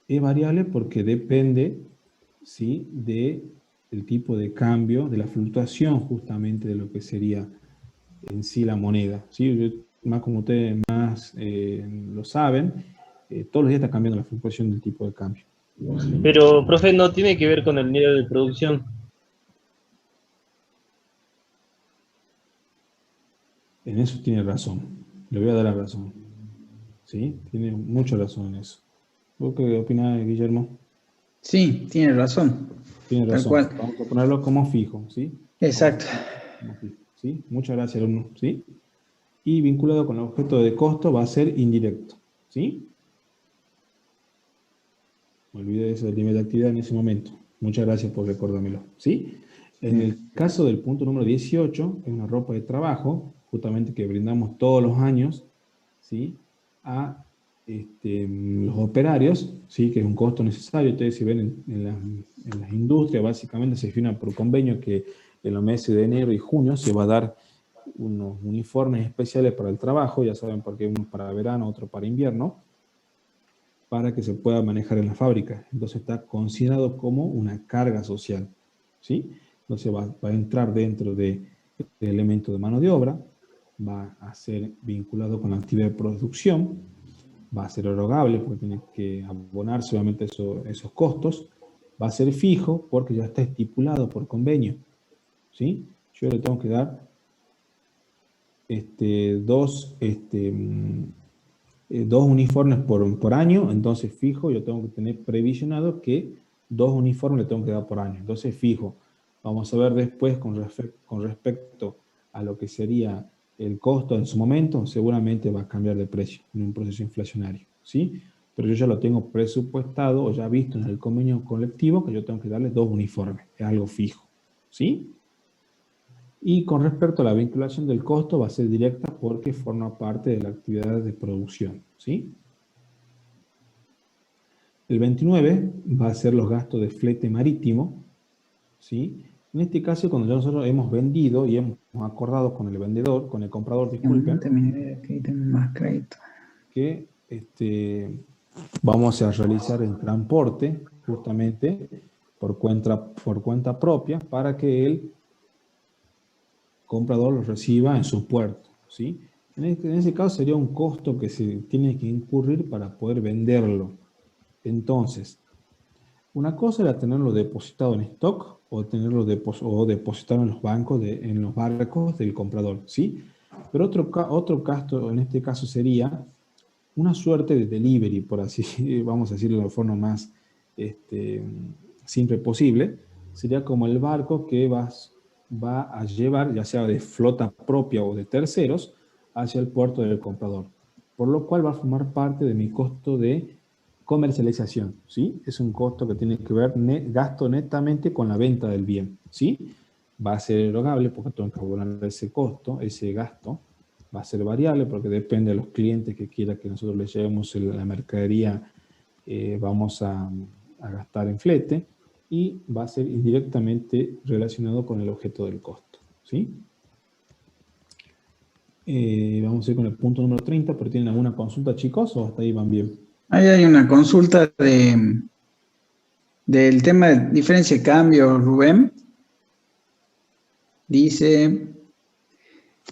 Es variable porque depende, ¿sí? del tipo de cambio, de la fluctuación justamente de lo que sería en sí la moneda, ¿sí? Más como ustedes más lo saben, todos los días está cambiando la fluctuación del tipo de cambio. Pero, profe, no tiene que ver con el nivel de producción. En eso tiene razón. Le voy a dar la razón. ¿Sí? Tiene mucha razón en eso. ¿Vos qué opinás, Guillermo? Sí, tiene razón. Tiene Tal razón. cual. Vamos a ponerlo como fijo, ¿sí? Exacto. Como fijo, ¿sí? Muchas gracias, alumno, ¿sí? Y vinculado con el objeto de costo va a ser indirecto, ¿sí? Me olvidé de eso del nivel de actividad en ese momento. Muchas gracias por recordármelo, ¿sí? En el caso del punto número 18, es una ropa de trabajo, justamente que brindamos todos los años, ¿sí? A los operarios, ¿sí? Que es un costo necesario. Ustedes si ven en las industrias, básicamente se firma por convenio que en los meses de enero y junio se va a dar unos uniformes especiales para el trabajo, ya saben por qué, uno para verano, otro para invierno, para que se pueda manejar en la fábrica. Entonces está considerado como una carga social, ¿sí? Entonces va a entrar dentro del elemento de mano de obra, va a ser vinculado con la actividad de producción, va a ser erogable porque tiene que abonarse obviamente esos costos, va a ser fijo porque ya está estipulado por convenio, ¿sí? Yo le tengo que dar dos uniformes por año, entonces fijo, yo tengo que tener previsionado que 2 uniformes le tengo que dar por año, entonces fijo. Vamos a ver después con respecto a lo que sería el costo en su momento, seguramente va a cambiar de precio en un proceso inflacionario, ¿sí? Pero yo ya lo tengo presupuestado o ya visto en el convenio colectivo que yo tengo que darle 2 uniformes, es algo fijo, ¿sí? Y con respecto a la vinculación del costo, va a ser directa porque forma parte de la actividad de producción, ¿sí? El 29 va a ser los gastos de flete marítimo, ¿sí? En este caso, cuando ya nosotros hemos vendido y hemos acordado con el vendedor, con el comprador, disculpen, más crédito. que vamos a realizar el transporte justamente por cuenta propia para que el comprador lo reciba en su puerto, ¿sí? En ese caso sería un costo que se tiene que incurrir para poder venderlo. Entonces, una cosa era tenerlo depositado en stock o tenerlo depositado en los bancos, en los barcos del comprador, ¿sí? Pero otro caso, en este caso sería una suerte de delivery, por así, vamos a decirlo de la forma más simple posible. Sería como el barco que va a llevar, ya sea de flota propia o de terceros, hacia el puerto del comprador. Por lo cual va a formar parte de mi costo de comercialización, ¿sí? Es un costo que tiene que ver, gasto netamente con la venta del bien, ¿sí? Va a ser erogable porque tengo que abonar ese costo, ese gasto. Va a ser variable porque depende de los clientes que quiera que nosotros les llevemos la mercadería, vamos a gastar en flete, y va a ser indirectamente relacionado con el objeto del costo, ¿sí? Vamos a ir con el punto número 30, pero ¿tienen alguna consulta, chicos, o hasta ahí van bien? Ahí hay una consulta del tema de diferencia de cambio, Rubén. Dice,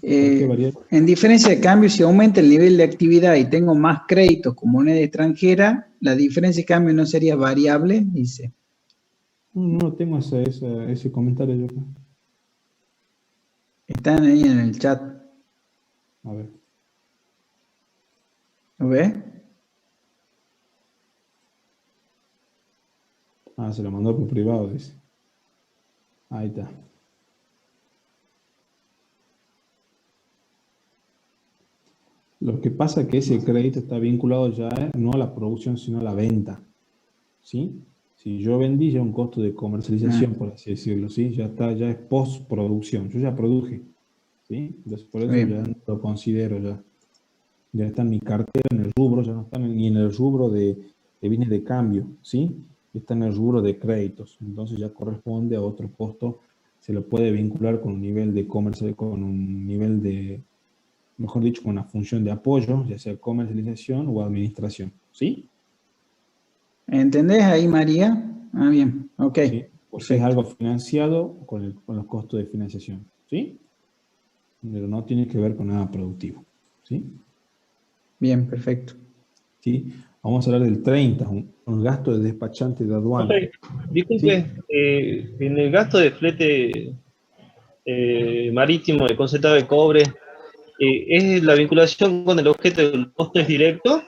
en diferencia de cambio, si aumenta el nivel de actividad y tengo más créditos con moneda extranjera, la diferencia de cambio no sería variable, dice. No tengo ese comentario yo. Están ahí en el chat. A ver. ¿Lo ves? Ah, se lo mandó por privado, dice. Ahí está. Lo que pasa es que ese crédito está vinculado ya no a la producción, sino a la venta. ¿Sí? Si yo vendí ya un costo de comercialización, por así decirlo, ¿sí? Ya está, ya es postproducción. Yo ya produje. ¿Sí? Entonces por eso ya no lo considero ya. Ya está en mi cartera, en el rubro, ya no está ni en el rubro de bienes de cambio, ¿sí? Está en el rubro de créditos. Entonces ya corresponde a otro costo. Se lo puede vincular con un nivel de comercio, con un nivel de, mejor dicho, con una función de apoyo, ya sea comercialización o administración, ¿sí? ¿Entendés ahí, María? Ah, bien, ok. ¿Sí? O si es algo financiado con los costos de financiación, ¿sí? Pero no tiene que ver con nada productivo, ¿sí? Bien, perfecto. ¿Sí? Vamos a hablar del 30, un gasto de despachante de aduana. Profe, disculpe, ¿Sí? en el gasto de flete marítimo de concentrado de cobre, ¿es la vinculación con el objeto del costo es directo?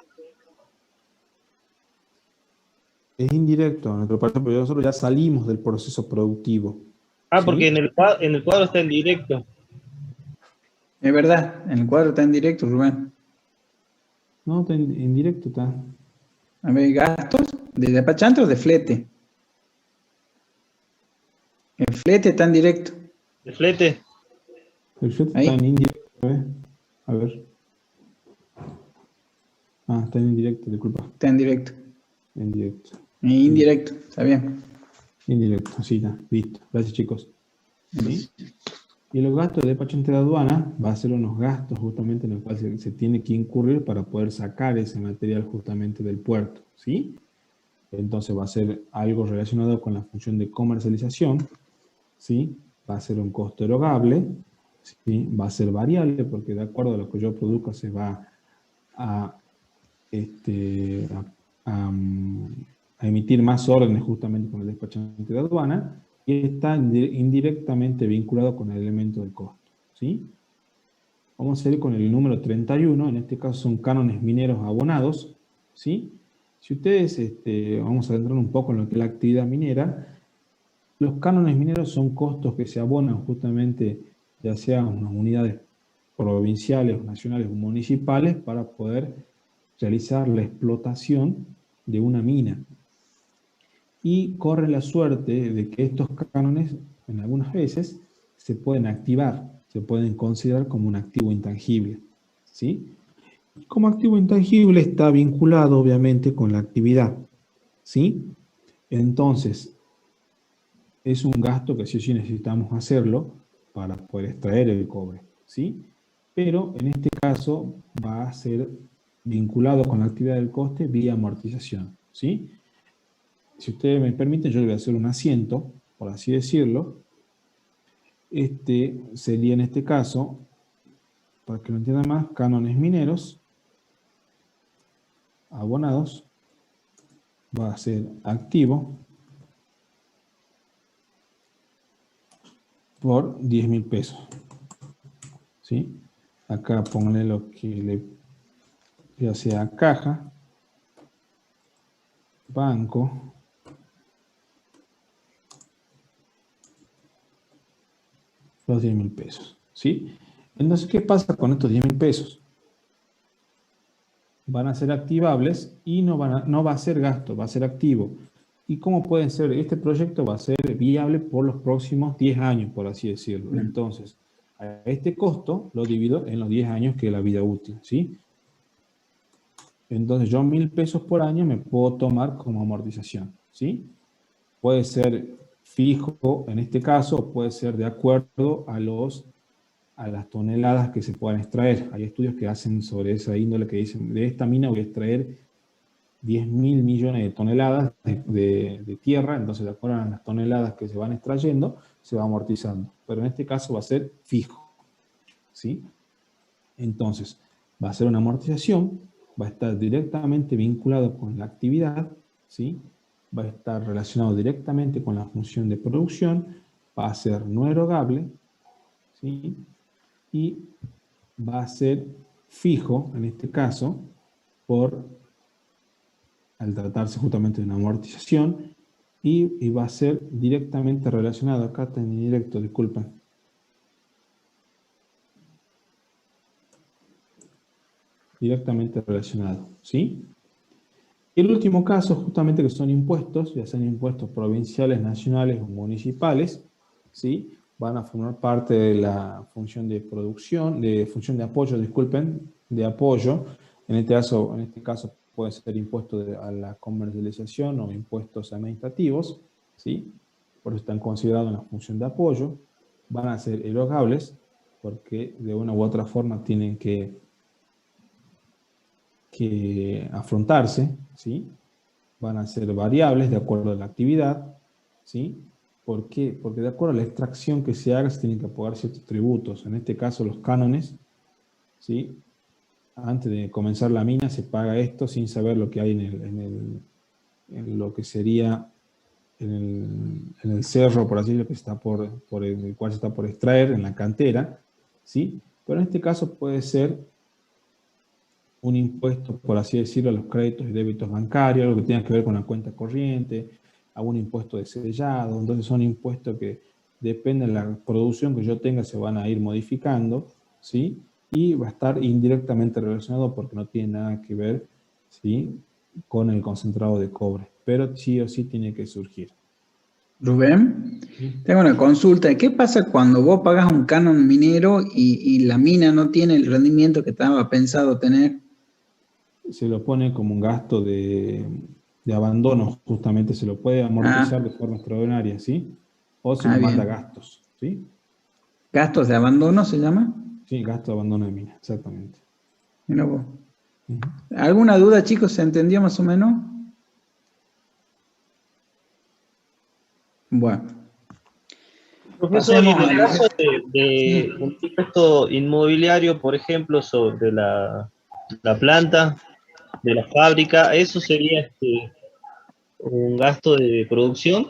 Es indirecto en nuestro parte, pero nosotros ya salimos del proceso productivo. Ah, ¿sí? porque en el cuadro está en directo. Es verdad, en el cuadro está en directo, Rubén. No, está en directo está. A ver, gastos de despachante o de flete. El flete está en directo. ¿El flete? El flete Ahí. está en indirecto, ¿eh? A ver. Ah, está en indirecto, disculpa. Está en directo. En directo. Indirecto, está bien. Indirecto, sí, está. Listo. Gracias, chicos. ¿Sí? Y los gastos de despachante de aduana va a ser unos gastos justamente en los cuales se tiene que incurrir para poder sacar ese material justamente del puerto, ¿sí? Entonces va a ser algo relacionado con la función de comercialización, ¿sí? Va a ser un costo erogable, ¿sí? Va a ser variable porque de acuerdo a lo que yo produzca se va a emitir más órdenes justamente con el despachante de aduana y está indirectamente vinculado con el elemento de costo, ¿sí? Vamos a ir con el número 31, en este caso son cánones mineros abonados, ¿sí? Si ustedes, vamos a entrar un poco en lo que es la actividad minera, los cánones mineros son costos que se abonan justamente, ya sean unas unidades provinciales, nacionales o municipales, para poder realizar la explotación de una mina. Y corre la suerte de que estos cánones, en algunas veces, se pueden activar, se pueden considerar como un activo intangible, ¿sí? Como activo intangible está vinculado, obviamente, con la actividad, ¿sí? Entonces, es un gasto que sí o sí necesitamos hacerlo para poder extraer el cobre, ¿sí? Pero en este caso va a ser vinculado con la actividad del coste vía amortización, ¿sí? Si ustedes me permiten, yo le voy a hacer un asiento, por así decirlo. Sería en este caso, para que lo entiendan más, cánones mineros abonados, va a ser activo por 10.000 pesos. ¿Sí? Acá pónganle lo que ya sea caja, banco, los 10.000 pesos. ¿Sí? Entonces, ¿qué pasa con estos 10.000 pesos? Van a ser activables y no va a ser gasto, va a ser activo. ¿Y cómo pueden ser? Este proyecto va a ser viable por los próximos 10 años, por así decirlo. Entonces, a este costo lo divido en los 10 años que es la vida útil, ¿sí? Entonces, yo 1.000 pesos por año me puedo tomar como amortización, ¿sí? Puede ser fijo en este caso, puede ser de acuerdo a las toneladas que se puedan extraer. Hay estudios que hacen sobre esa índole que dicen, de esta mina voy a extraer 10.000 millones de toneladas de tierra, entonces de acuerdo a las toneladas que se van extrayendo, se va amortizando. Pero en este caso va a ser fijo, ¿sí? Entonces, va a ser una amortización, va a estar directamente vinculado con la actividad, ¿sí? Va a estar relacionado directamente con la función de producción, va a ser no erogable, ¿sí? Y va a ser fijo, en este caso, al tratarse justamente de una amortización, y va a ser directamente relacionado, acá está en indirecto, disculpen. directamente relacionado, ¿sí? Y el último caso, justamente, que son impuestos, ya sean impuestos provinciales, nacionales o municipales, ¿sí? Van a formar parte de la función de producción, de función de apoyo, disculpen, de apoyo. En este caso puede ser impuesto a la comercialización o impuestos administrativos, ¿sí? Por eso están considerados en la función de apoyo. Van a ser erogables porque de una u otra forma tienen que afrontarse, ¿sí? Van a ser variables de acuerdo a la actividad, ¿sí? ¿Por qué? Porque de acuerdo a la extracción que se haga se tienen que pagar ciertos tributos. En este caso los cánones, ¿sí? Antes de comenzar la mina se paga esto sin saber lo que hay en lo que sería en el cerro, por así decirlo, que está el cual se está por extraer, en la cantera, ¿sí? Pero en este caso puede ser un impuesto, por así decirlo, a los créditos y débitos bancarios, algo que tenga que ver con la cuenta corriente, algún impuesto de sellado. Entonces son impuestos que dependen de la producción que yo tenga, se van a ir modificando, ¿sí? Y va a estar indirectamente relacionado porque no tiene nada que ver, ¿sí? Con el concentrado de cobre, pero sí o sí tiene que surgir. Rubén, tengo una consulta. ¿Qué pasa cuando vos pagas un canon minero y la mina no tiene el rendimiento que estaba pensado tener? Se lo pone como un gasto de abandono, justamente se lo puede amortizar de forma extraordinaria, ¿sí? O se le manda gastos, ¿sí? ¿Gastos de abandono se llama? Sí, gasto de abandono de mina, exactamente. Mira vos. ¿Alguna duda, chicos? ¿Se entendió más o menos? Bueno. Profesor, y en el caso de un impuesto inmobiliario, por ejemplo, sobre la planta de la fábrica, ¿eso sería un gasto de producción?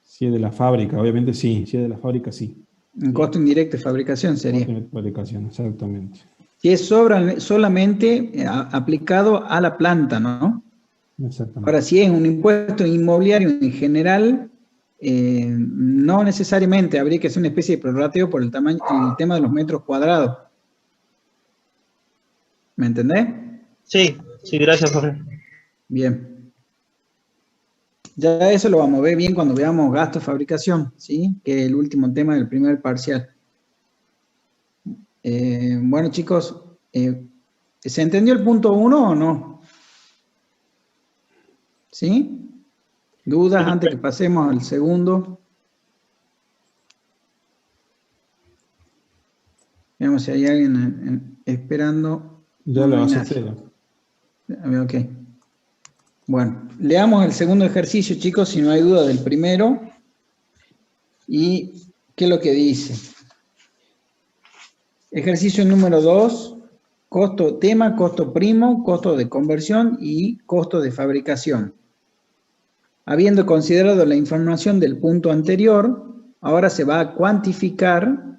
Si es de la fábrica, obviamente sí. Si es de la fábrica, sí. Un costo indirecto de fabricación sería. Costo indirecto de fabricación, exactamente. Si es solamente aplicado a la planta, ¿no? Exactamente. Ahora, si es un impuesto inmobiliario en general, no necesariamente habría que hacer una especie de prorrateo por el tema de los metros cuadrados. ¿Me entendés? Sí, gracias, Jorge. Bien. Ya eso lo vamos a ver bien cuando veamos gasto de fabricación, ¿sí? Que es el último tema del primer parcial. Bueno, chicos, ¿se entendió el punto 1 o no? ¿Sí? ¿Dudas antes que pasemos al segundo? Veamos si hay alguien esperando. Ya lo vas a hacer. Ok. Bueno, leamos el segundo ejercicio, chicos, si no hay duda del primero. ¿Y qué es lo que dice? Ejercicio número 2, tema, costo primo, costo de conversión y costo de fabricación. Habiendo considerado la información del punto anterior, ahora se va a cuantificar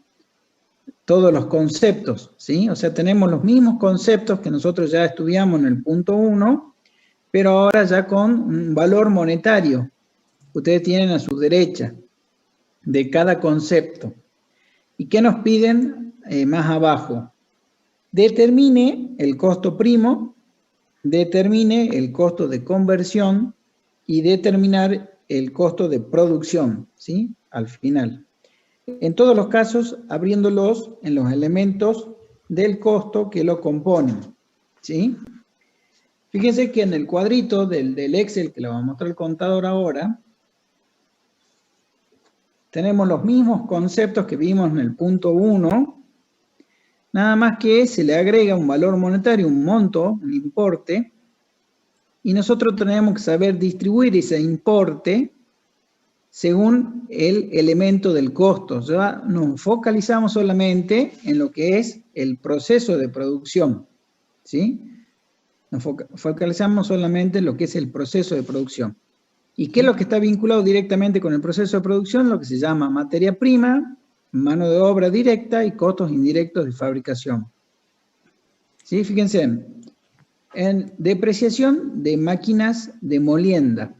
todos los conceptos, ¿sí? O sea, tenemos los mismos conceptos que nosotros ya estudiamos en el punto 1, pero ahora ya con un valor monetario. Ustedes tienen a su derecha de cada concepto. ¿Y qué nos piden más abajo? Determine el costo primo, determine el costo de conversión y determinar el costo de producción, ¿sí? Al final. En todos los casos, abriéndolos en los elementos del costo que lo componen, ¿sí? Fíjense que en el cuadrito del Excel, que le va a mostrar el contador ahora, tenemos los mismos conceptos que vimos en el punto 1, nada más que se le agrega un valor monetario, un monto, un importe, y nosotros tenemos que saber distribuir ese importe según el elemento del costo. Ya nos focalizamos solamente en lo que es el proceso de producción, ¿sí? Nos focalizamos solamente en lo que es el proceso de producción. ¿Y qué es lo que está vinculado directamente con el proceso de producción? Lo que se llama materia prima, mano de obra directa y costos indirectos de fabricación. ¿Sí? Fíjense, en depreciación de máquinas de molienda.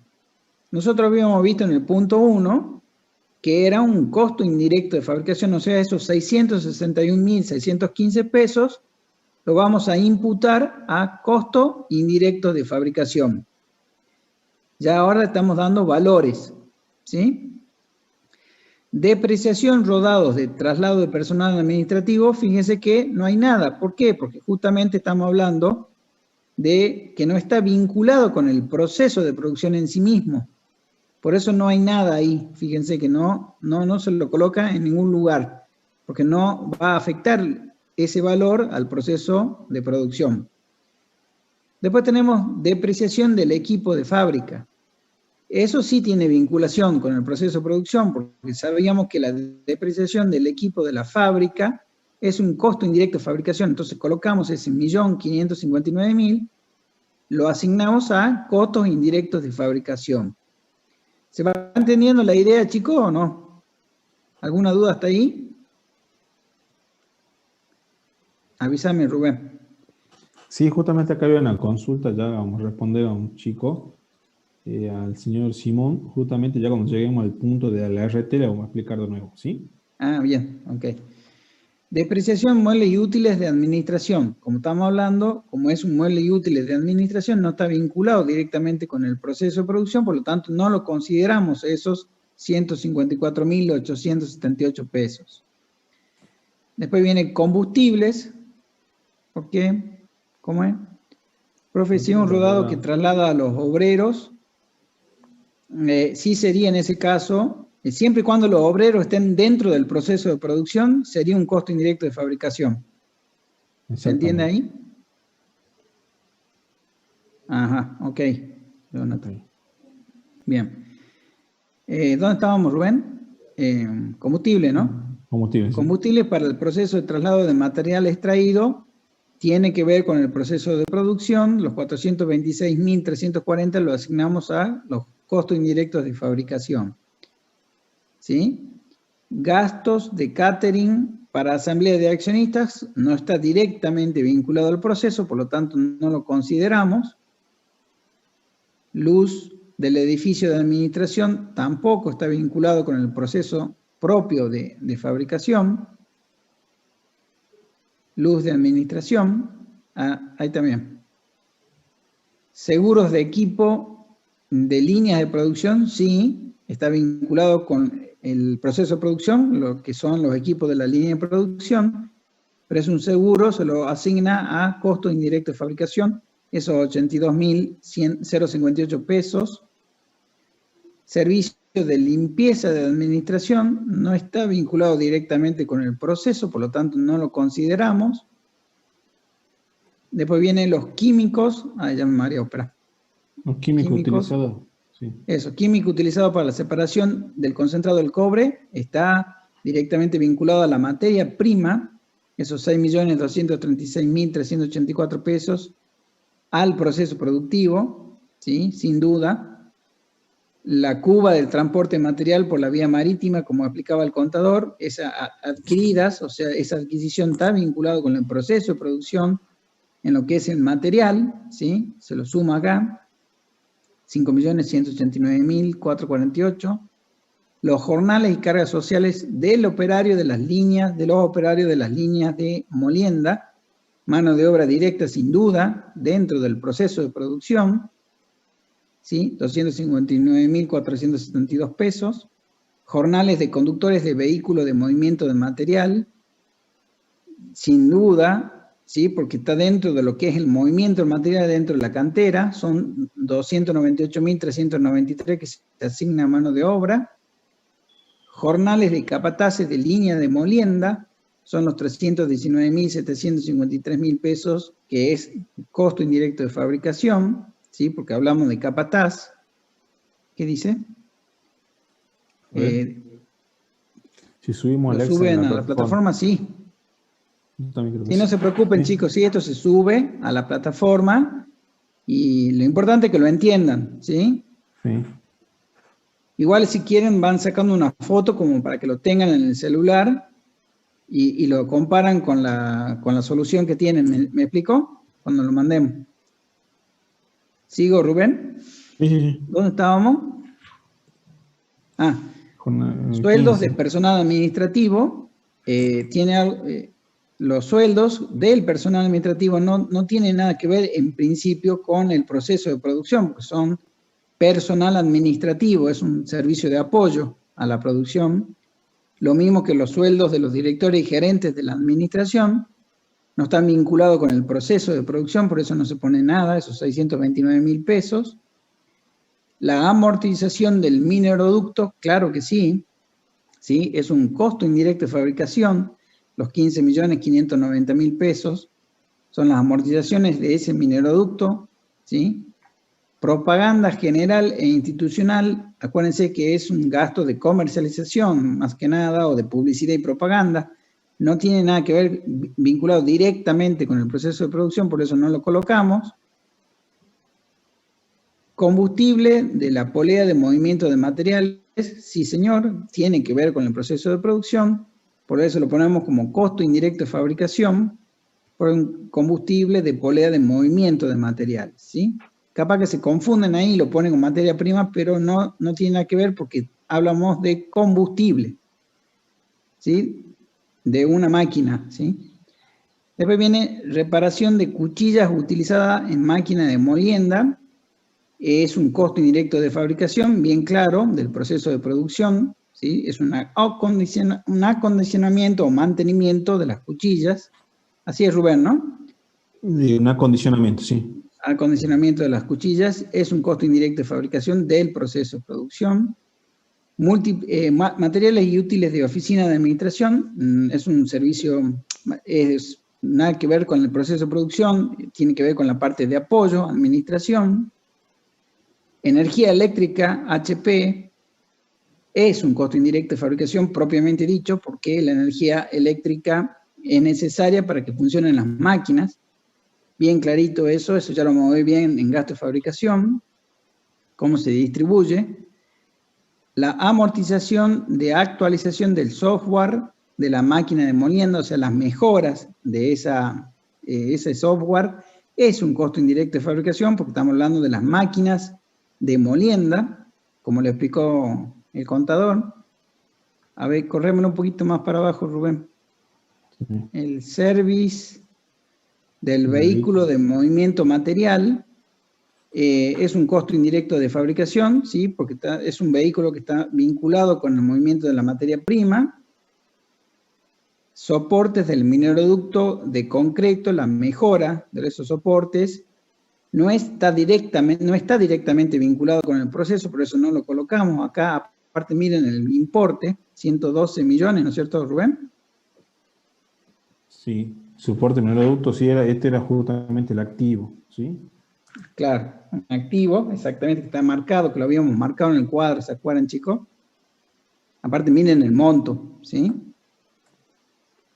Nosotros habíamos visto en el punto 1 que era un costo indirecto de fabricación, o sea, esos 661.615 pesos lo vamos a imputar a costo indirecto de fabricación. Ya ahora estamos dando valores, ¿sí? Depreciación, rodados de traslado de personal administrativo, fíjense que no hay nada. ¿Por qué? Porque justamente estamos hablando de que no está vinculado con el proceso de producción en sí mismo. Por eso no hay nada ahí. Fíjense que no se lo coloca en ningún lugar, porque no va a afectar ese valor al proceso de producción. Después tenemos depreciación del equipo de fábrica. Eso sí tiene vinculación con el proceso de producción, porque sabíamos que la depreciación del equipo de la fábrica es un costo indirecto de fabricación. Entonces colocamos ese 1.559.000, lo asignamos a costos indirectos de fabricación. ¿Se va entendiendo la idea, chicos, o no? ¿Alguna duda hasta ahí? Avísame, Rubén. Sí, justamente acá había una consulta, ya vamos a responder a un chico, al señor Simón, justamente ya cuando lleguemos al punto de la RT le vamos a explicar de nuevo, ¿sí? Ah, bien, ok. Depreciación muebles y útiles de administración. Como estamos hablando, como es un mueble y útiles de administración, no está vinculado directamente con el proceso de producción, por lo tanto no lo consideramos esos 154.878 pesos. Después viene combustibles. ¿Por qué? ¿Cómo es? Profesión rodado que traslada a los obreros. Sí sería en ese caso, siempre y cuando los obreros estén dentro del proceso de producción, sería un costo indirecto de fabricación. ¿Se entiende ahí? Ajá, ok. Lo noto. Bien. ¿Dónde estábamos, Rubén? Combustible, ¿no? Combustible. Sí. Combustible para el proceso de traslado de material extraído tiene que ver con el proceso de producción. Los 426.340 lo asignamos a los costos indirectos de fabricación. ¿Sí? Gastos de catering para asamblea de accionistas no está directamente vinculado al proceso, por lo tanto no lo consideramos. Luz del edificio de administración tampoco está vinculado con el proceso propio de fabricación. Luz de administración, ahí también. Seguros de equipo de líneas de producción, sí, está vinculado con el proceso de producción, lo que son los equipos de la línea de producción, pero es un seguro, se lo asigna a costos indirectos de fabricación, esos 82.058 pesos. Servicio de limpieza de administración no está vinculado directamente con el proceso, por lo tanto no lo consideramos. Después vienen los químicos, ya me mareo, espera. Los químicos utilizados. Sí. Eso, químico utilizado para la separación del concentrado del cobre, está directamente vinculado a la materia prima, esos 6.236.384 pesos, al proceso productivo, ¿sí? Sin duda. La cuba del transporte material por la vía marítima, como explicaba el contador, esas adquiridas, o sea, esa adquisición está vinculada con el proceso de producción en lo que es el material, ¿sí? Se lo suma acá. 5.189.448, los jornales y cargas sociales del operario de las líneas, de los operarios de las líneas de molienda, mano de obra directa sin duda, dentro del proceso de producción, ¿sí? 259.472 pesos, jornales de conductores de vehículos de movimiento de material, sin duda, ¿sí? Porque está dentro de lo que es el movimiento del material dentro de la cantera, son 298.393 que se asigna a mano de obra. Jornales de capataces de línea de molienda, son los 319.753 pesos, que es costo indirecto de fabricación, ¿sí? Porque hablamos de capataz. ¿Qué dice? Si subimos lo suben a la plataforma, sí. Sí, no se preocupen, chicos, sí, esto se sube a la plataforma y lo importante es que lo entiendan, ¿sí? Sí. Igual si quieren van sacando una foto como para que lo tengan en el celular y lo comparan con la solución que tienen. ¿Me explico? Cuando lo mandemos. ¿Sigo, Rubén? Sí. ¿Dónde estábamos? Sueldos de personal administrativo. Tiene algo... los sueldos del personal administrativo no tienen nada que ver en principio con el proceso de producción, porque son personal administrativo, es un servicio de apoyo a la producción. Lo mismo que los sueldos de los directores y gerentes de la administración no están vinculados con el proceso de producción, por eso no se pone nada, esos 629.000 pesos. La amortización del mineroducto, claro que sí, ¿sí? Es un costo indirecto de fabricación. Los 15.590.000 pesos son las amortizaciones de ese mineroducto, ¿sí? Propaganda general e institucional, acuérdense que es un gasto de comercialización, más que nada, o de publicidad y propaganda. No tiene nada que ver vinculado directamente con el proceso de producción, por eso no lo colocamos. Combustible de la polea de movimiento de materiales, sí señor, tiene que ver con el proceso de producción, por eso lo ponemos como costo indirecto de fabricación, por un combustible de polea de movimiento de materiales, ¿sí? Capaz que se confunden ahí y lo ponen con materia prima, pero no tiene nada que ver porque hablamos de combustible, ¿sí? De una máquina, ¿sí? Después viene reparación de cuchillas utilizadas en máquina de molienda. Es un costo indirecto de fabricación, bien claro, del proceso de producción, ¿sí? Es un acondicionamiento o mantenimiento de las cuchillas. Así es, Rubén, ¿no? Un acondicionamiento, sí. Acondicionamiento de las cuchillas es un costo indirecto de fabricación del proceso de producción. Materiales y útiles de oficina de administración, es un servicio, nada que ver con el proceso de producción, tiene que ver con la parte de apoyo, administración. Energía eléctrica, HP, es un costo indirecto de fabricación propiamente dicho, porque la energía eléctrica es necesaria para que funcionen las máquinas. Bien clarito eso ya lo vamos a ver bien en gasto de fabricación, cómo se distribuye. La amortización de actualización del software de la máquina de molienda, o sea, las mejoras de ese software, es un costo indirecto de fabricación, porque estamos hablando de las máquinas de molienda, como le explicó el contador. A ver, corrémoslo un poquito más para abajo, Rubén. Sí. El service del vehículo de movimiento material es un costo indirecto de fabricación, ¿sí? Porque es un vehículo que está vinculado con el movimiento de la materia prima. Soportes del mineroducto de concreto, la mejora de esos soportes, no está directamente vinculado con el proceso, por eso no lo colocamos acá. Aparte, miren el importe, 112 millones, ¿no es cierto, Rubén? Sí, soporte mineroducto, sí, este era justamente el activo, ¿sí? Claro, activo, exactamente, que está marcado, que lo habíamos marcado en el cuadro, ¿se acuerdan, chicos? Aparte, miren el monto, ¿sí?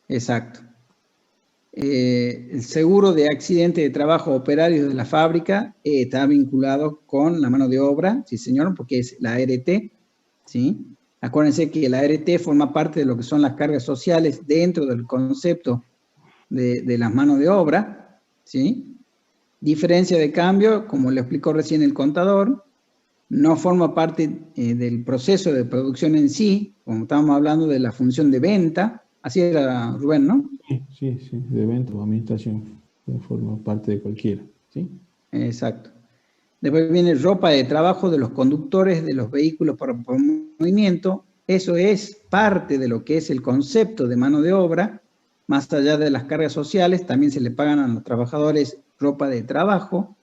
Exacto. El seguro de accidente de trabajo operarios de la fábrica está vinculado con la mano de obra, sí señor, porque es la ART, ¿sí? Acuérdense que la ART forma parte de lo que son las cargas sociales dentro del concepto de las manos de obra, ¿sí? Diferencia de cambio, como le explicó recién el contador, no forma parte del proceso de producción en sí, como estábamos hablando de la función de venta. Así era, Rubén, ¿no? Sí, de venta o administración, forma parte de cualquiera, ¿sí? Exacto. Después viene ropa de trabajo de los conductores de los vehículos por movimiento. Eso es parte de lo que es el concepto de mano de obra. Más allá de las cargas sociales, también se le pagan a los trabajadores ropa de trabajo.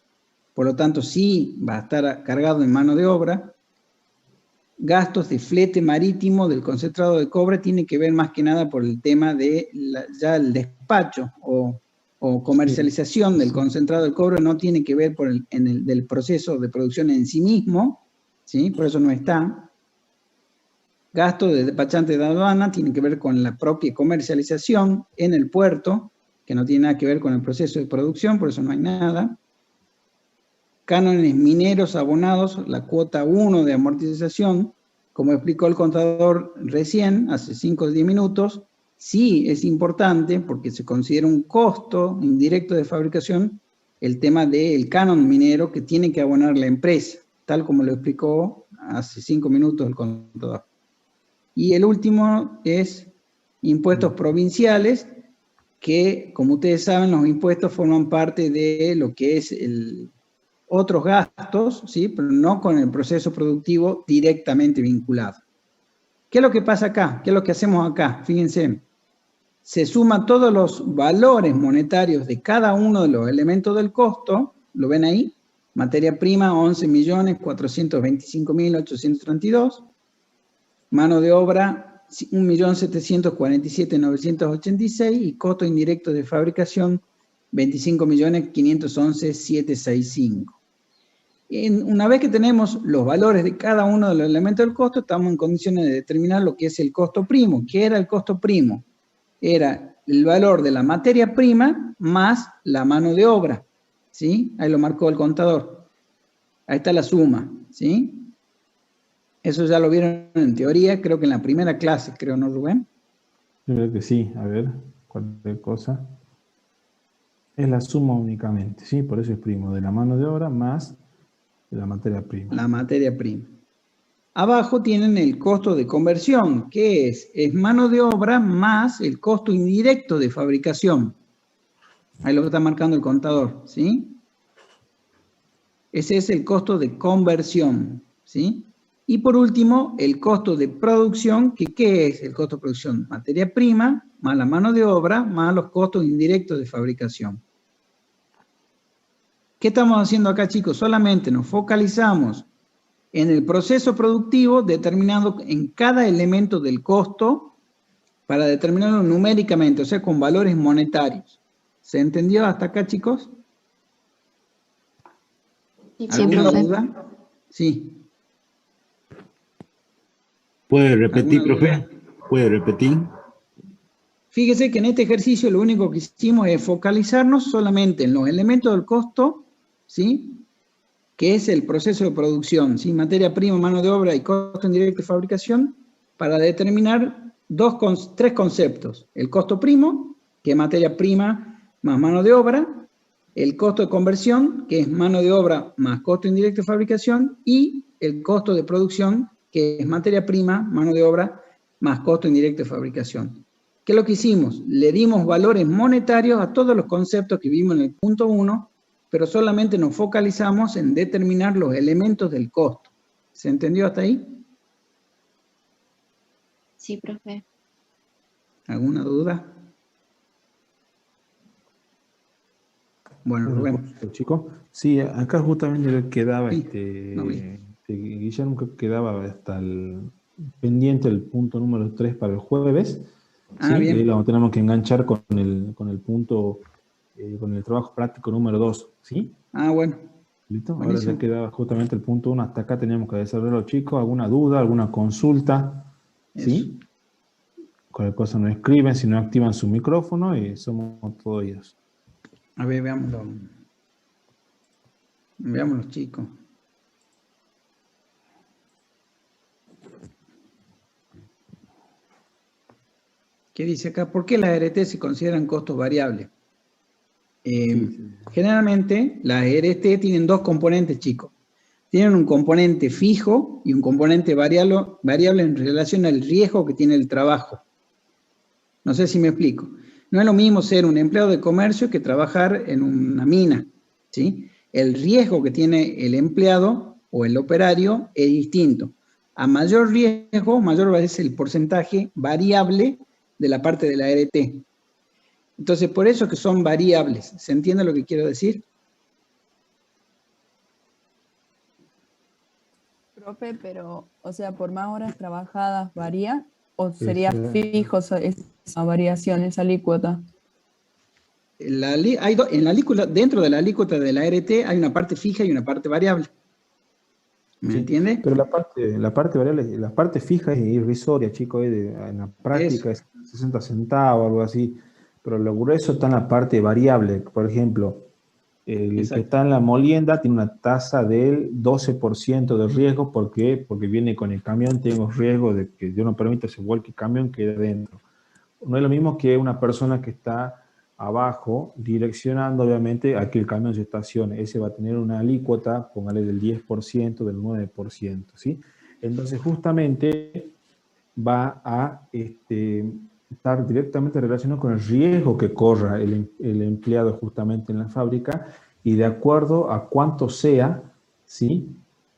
Por lo tanto, sí va a estar cargado en mano de obra. Gastos de flete marítimo del concentrado de cobre tiene que ver más que nada por el tema de ya el despacho o comercialización del concentrado de cobre, no tiene que ver del proceso de producción en sí mismo, ¿sí? Por eso no está. Gasto de despachante de aduana tiene que ver con la propia comercialización en el puerto, que no tiene nada que ver con el proceso de producción, por eso no hay nada. Cánones mineros abonados, la cuota 1 de amortización, como explicó el contador recién, hace 5 o 10 minutos, sí es importante porque se considera un costo indirecto de fabricación el tema del canon minero que tiene que abonar la empresa, tal como lo explicó hace 5 minutos el contador. Y el último es impuestos provinciales, que, como ustedes saben, los impuestos forman parte de lo que es otros gastos, ¿sí? Pero no con el proceso productivo directamente vinculado. ¿Qué es lo que pasa acá? ¿Qué es lo que hacemos acá? Fíjense, se suman todos los valores monetarios de cada uno de los elementos del costo, ¿lo ven ahí? Materia prima, 11.425.832, mano de obra, 1.747.986 y costo indirecto de fabricación, 25.511.765. Una vez que tenemos los valores de cada uno de los elementos del costo, estamos en condiciones de determinar lo que es el costo primo. ¿Qué era el costo primo? Era el valor de la materia prima más la mano de obra, ¿sí? Ahí lo marcó el contador. Ahí está la suma, ¿sí? Eso ya lo vieron en teoría, creo que en la primera clase, creo, ¿no, Rubén? Yo creo que sí, a ver, cualquier cosa. Es la suma únicamente, ¿sí? Por eso es primo de la mano de obra más de la materia prima. La materia prima. Abajo tienen el costo de conversión, que es mano de obra más el costo indirecto de fabricación. Ahí lo está marcando el contador, ¿sí? Ese es el costo de conversión, ¿sí? Y por último, el costo de producción, que ¿qué es el costo de producción? Materia prima, más la mano de obra, más los costos indirectos de fabricación. ¿Qué estamos haciendo acá, chicos? Solamente nos focalizamos en el proceso productivo, determinando en cada elemento del costo, para determinarlo numéricamente, o sea, con valores monetarios. ¿Se entendió hasta acá, chicos? ¿Alguna duda? Sí. ¿Puede repetir, profe? ¿Puede repetir? Fíjese que en este ejercicio lo único que hicimos es focalizarnos solamente en los elementos del costo, ¿sí? Que es el proceso de producción, ¿sí? Materia prima, mano de obra y costo indirecto de fabricación, para determinar tres conceptos. El costo primo, que es materia prima más mano de obra, el costo de conversión, que es mano de obra más costo indirecto de fabricación, y el costo de producción, que es materia prima, mano de obra, más costo indirecto de fabricación. ¿Qué es lo que hicimos? Le dimos valores monetarios a todos los conceptos que vimos en el punto 1, pero solamente nos focalizamos en determinar los elementos del costo. ¿Se entendió hasta ahí? Sí, profe. ¿Alguna duda? Bueno, Rubén. Chicos, sí, acá justamente quedaba Guillermo, que quedaba hasta el pendiente el punto número 3 para el jueves. ¿Sí? Bien. Y ahí lo tenemos que enganchar con el punto, con el trabajo práctico número 2, ¿sí? Bueno. ¿Listo? Buenísimo. Ahora ya quedaba justamente el punto 1, hasta acá teníamos que desarrollarlo, chicos. ¿Alguna duda, alguna consulta? ¿Sí? Cualquier cosa nos escriben, si no activan su micrófono y somos todos ellos. A ver, veámoslo. Veámoslo, chicos. ¿Qué dice acá? ¿Por qué las ERT se consideran costos variables? Generalmente, las ERT tienen dos componentes, chicos. Tienen un componente fijo y un componente variable en relación al riesgo que tiene el trabajo. No sé si me explico. No es lo mismo ser un empleado de comercio que trabajar en una mina, ¿sí? El riesgo que tiene el empleado o el operario es distinto. A mayor riesgo, mayor es el porcentaje variable de la parte de la ERT. Entonces, por eso que son variables. ¿Se entiende lo que quiero decir? Profe, pero, o sea, por más horas trabajadas, ¿varía? ¿O sería fijo esa variación, esa alícuota? Dentro de la alícuota de la ERT hay una parte fija y una parte variable. ¿Me entiende? Pero la parte variable, la parte fija es irrisoria, chicos, en la práctica es 60 centavos, algo así. Pero lo grueso está en la parte variable. Por ejemplo, el que está en la molienda tiene una tasa del 12% de riesgo. ¿Por qué? Porque viene con el camión, tengo riesgo de que Dios no permita se vuelque el camión, quede dentro. No es lo mismo que una persona que está abajo, direccionando obviamente a que el camión se estacione. Ese va a tener una alícuota, póngale del 10%, del 9%, ¿sí? Entonces justamente va a estar directamente relacionado con el riesgo que corra el empleado justamente en la fábrica y de acuerdo a cuánto sea, ¿sí?,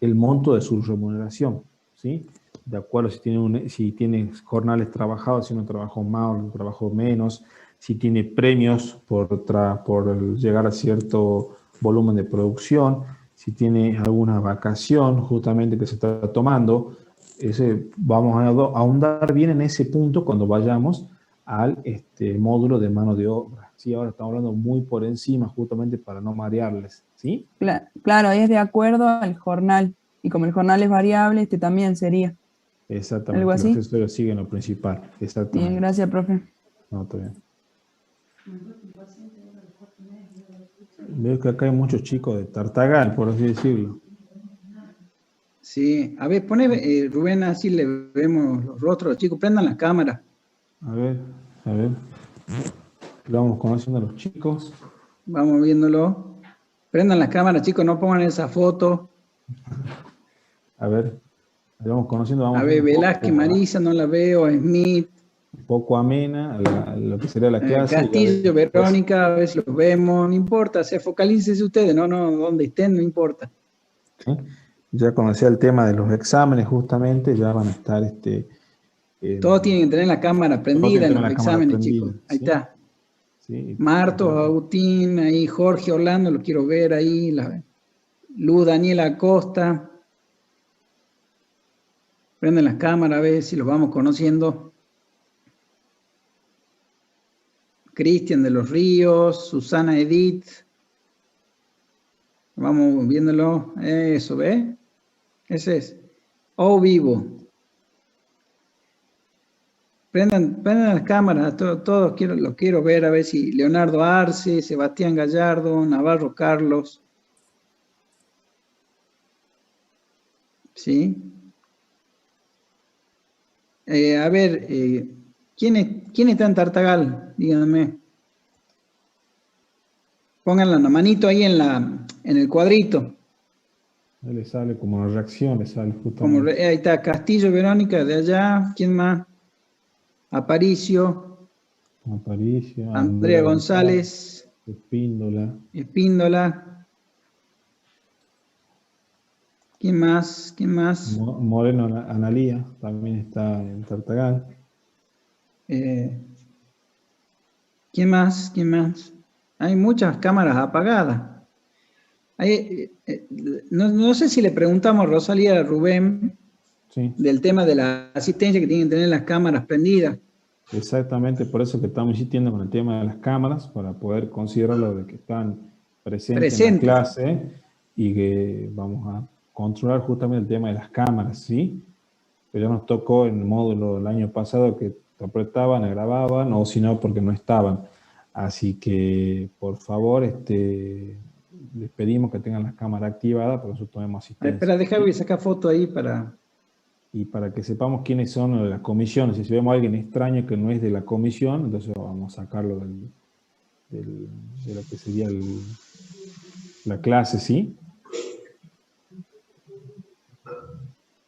el monto de su remuneración, ¿sí? De acuerdo si tiene jornales trabajados, si uno trabajó más o trabajó menos, si tiene premios por llegar a cierto volumen de producción, si tiene alguna vacación justamente que se está tomando. Vamos a ahondar bien en ese punto cuando vayamos al módulo de mano de obra. ¿Sí? Ahora estamos hablando muy por encima justamente para no marearles. ¿Sí? Claro, es de acuerdo al jornal. Y como el jornal es variable, también sería. Exactamente. ¿Algo así? Los accesorios siguen lo principal. Exactamente. Bien, gracias, profe. No, está bien. Veo que acá hay muchos chicos de Tartagal, por así decirlo. Sí, a ver, pone Rubén, así le vemos los rostros, los chicos, prendan la cámara. A ver. Vamos conociendo a los chicos. Vamos viéndolo. Prendan la cámara, chicos, no pongan esa foto. A ver, vamos conociendo. A ver, Velázquez, Marisa, no la veo, Smith. Un poco amena a lo que sería la clase. Castillo, Verónica, a ver si los vemos, no importa, focalícense ustedes, no, donde estén, no importa. ¿Sí? Ya conocía el tema de los exámenes, justamente, ya van a estar todos tienen que tener la cámara prendida en los exámenes, chicos. Ahí está. Sí. Marto, Agustín, ahí Jorge Orlando, lo quiero ver ahí. Luz Daniela Acosta. Prenden las cámaras a ver si los vamos conociendo. Cristian de los Ríos, Susana Edith. Vamos viéndolo. Eso, ¿ve? Ese es. Vivo. Prendan las cámaras, todos los quiero ver, a ver si Leonardo Arce, Sebastián Gallardo, Navarro Carlos. ¿Sí? A ver, ¿quién está en Tartagal? Díganme. Pónganla la manito ahí en el cuadrito. Ahí le sale como una reacción, le sale justamente. Ahí está, Castillo, Verónica, de allá. ¿Quién más? Aparicio. Andrea González. Espíndola. ¿Quién más? Moreno Analía, también está en Tartagal. ¿Quién más? Hay muchas cámaras apagadas. No sé si le preguntamos a Rosalía Rubén del tema de la asistencia que tienen que tener las cámaras prendidas. Exactamente, por eso que estamos insistiendo con el tema de las cámaras, para poder considerarlo de que están presentes en la clase y que vamos a controlar justamente el tema de las cámaras, ¿sí? Pero ya nos tocó en el módulo el año pasado que apretaban, grababan, o si no, porque no estaban. Así que, por favor, les pedimos que tengan las cámaras activadas, para que nosotros tomemos asistencia. Espera, déjame sacar foto ahí para... Y para que sepamos quiénes son las comisiones. Si vemos a alguien extraño que no es de la comisión, entonces vamos a sacarlo de lo que sería la clase, ¿sí?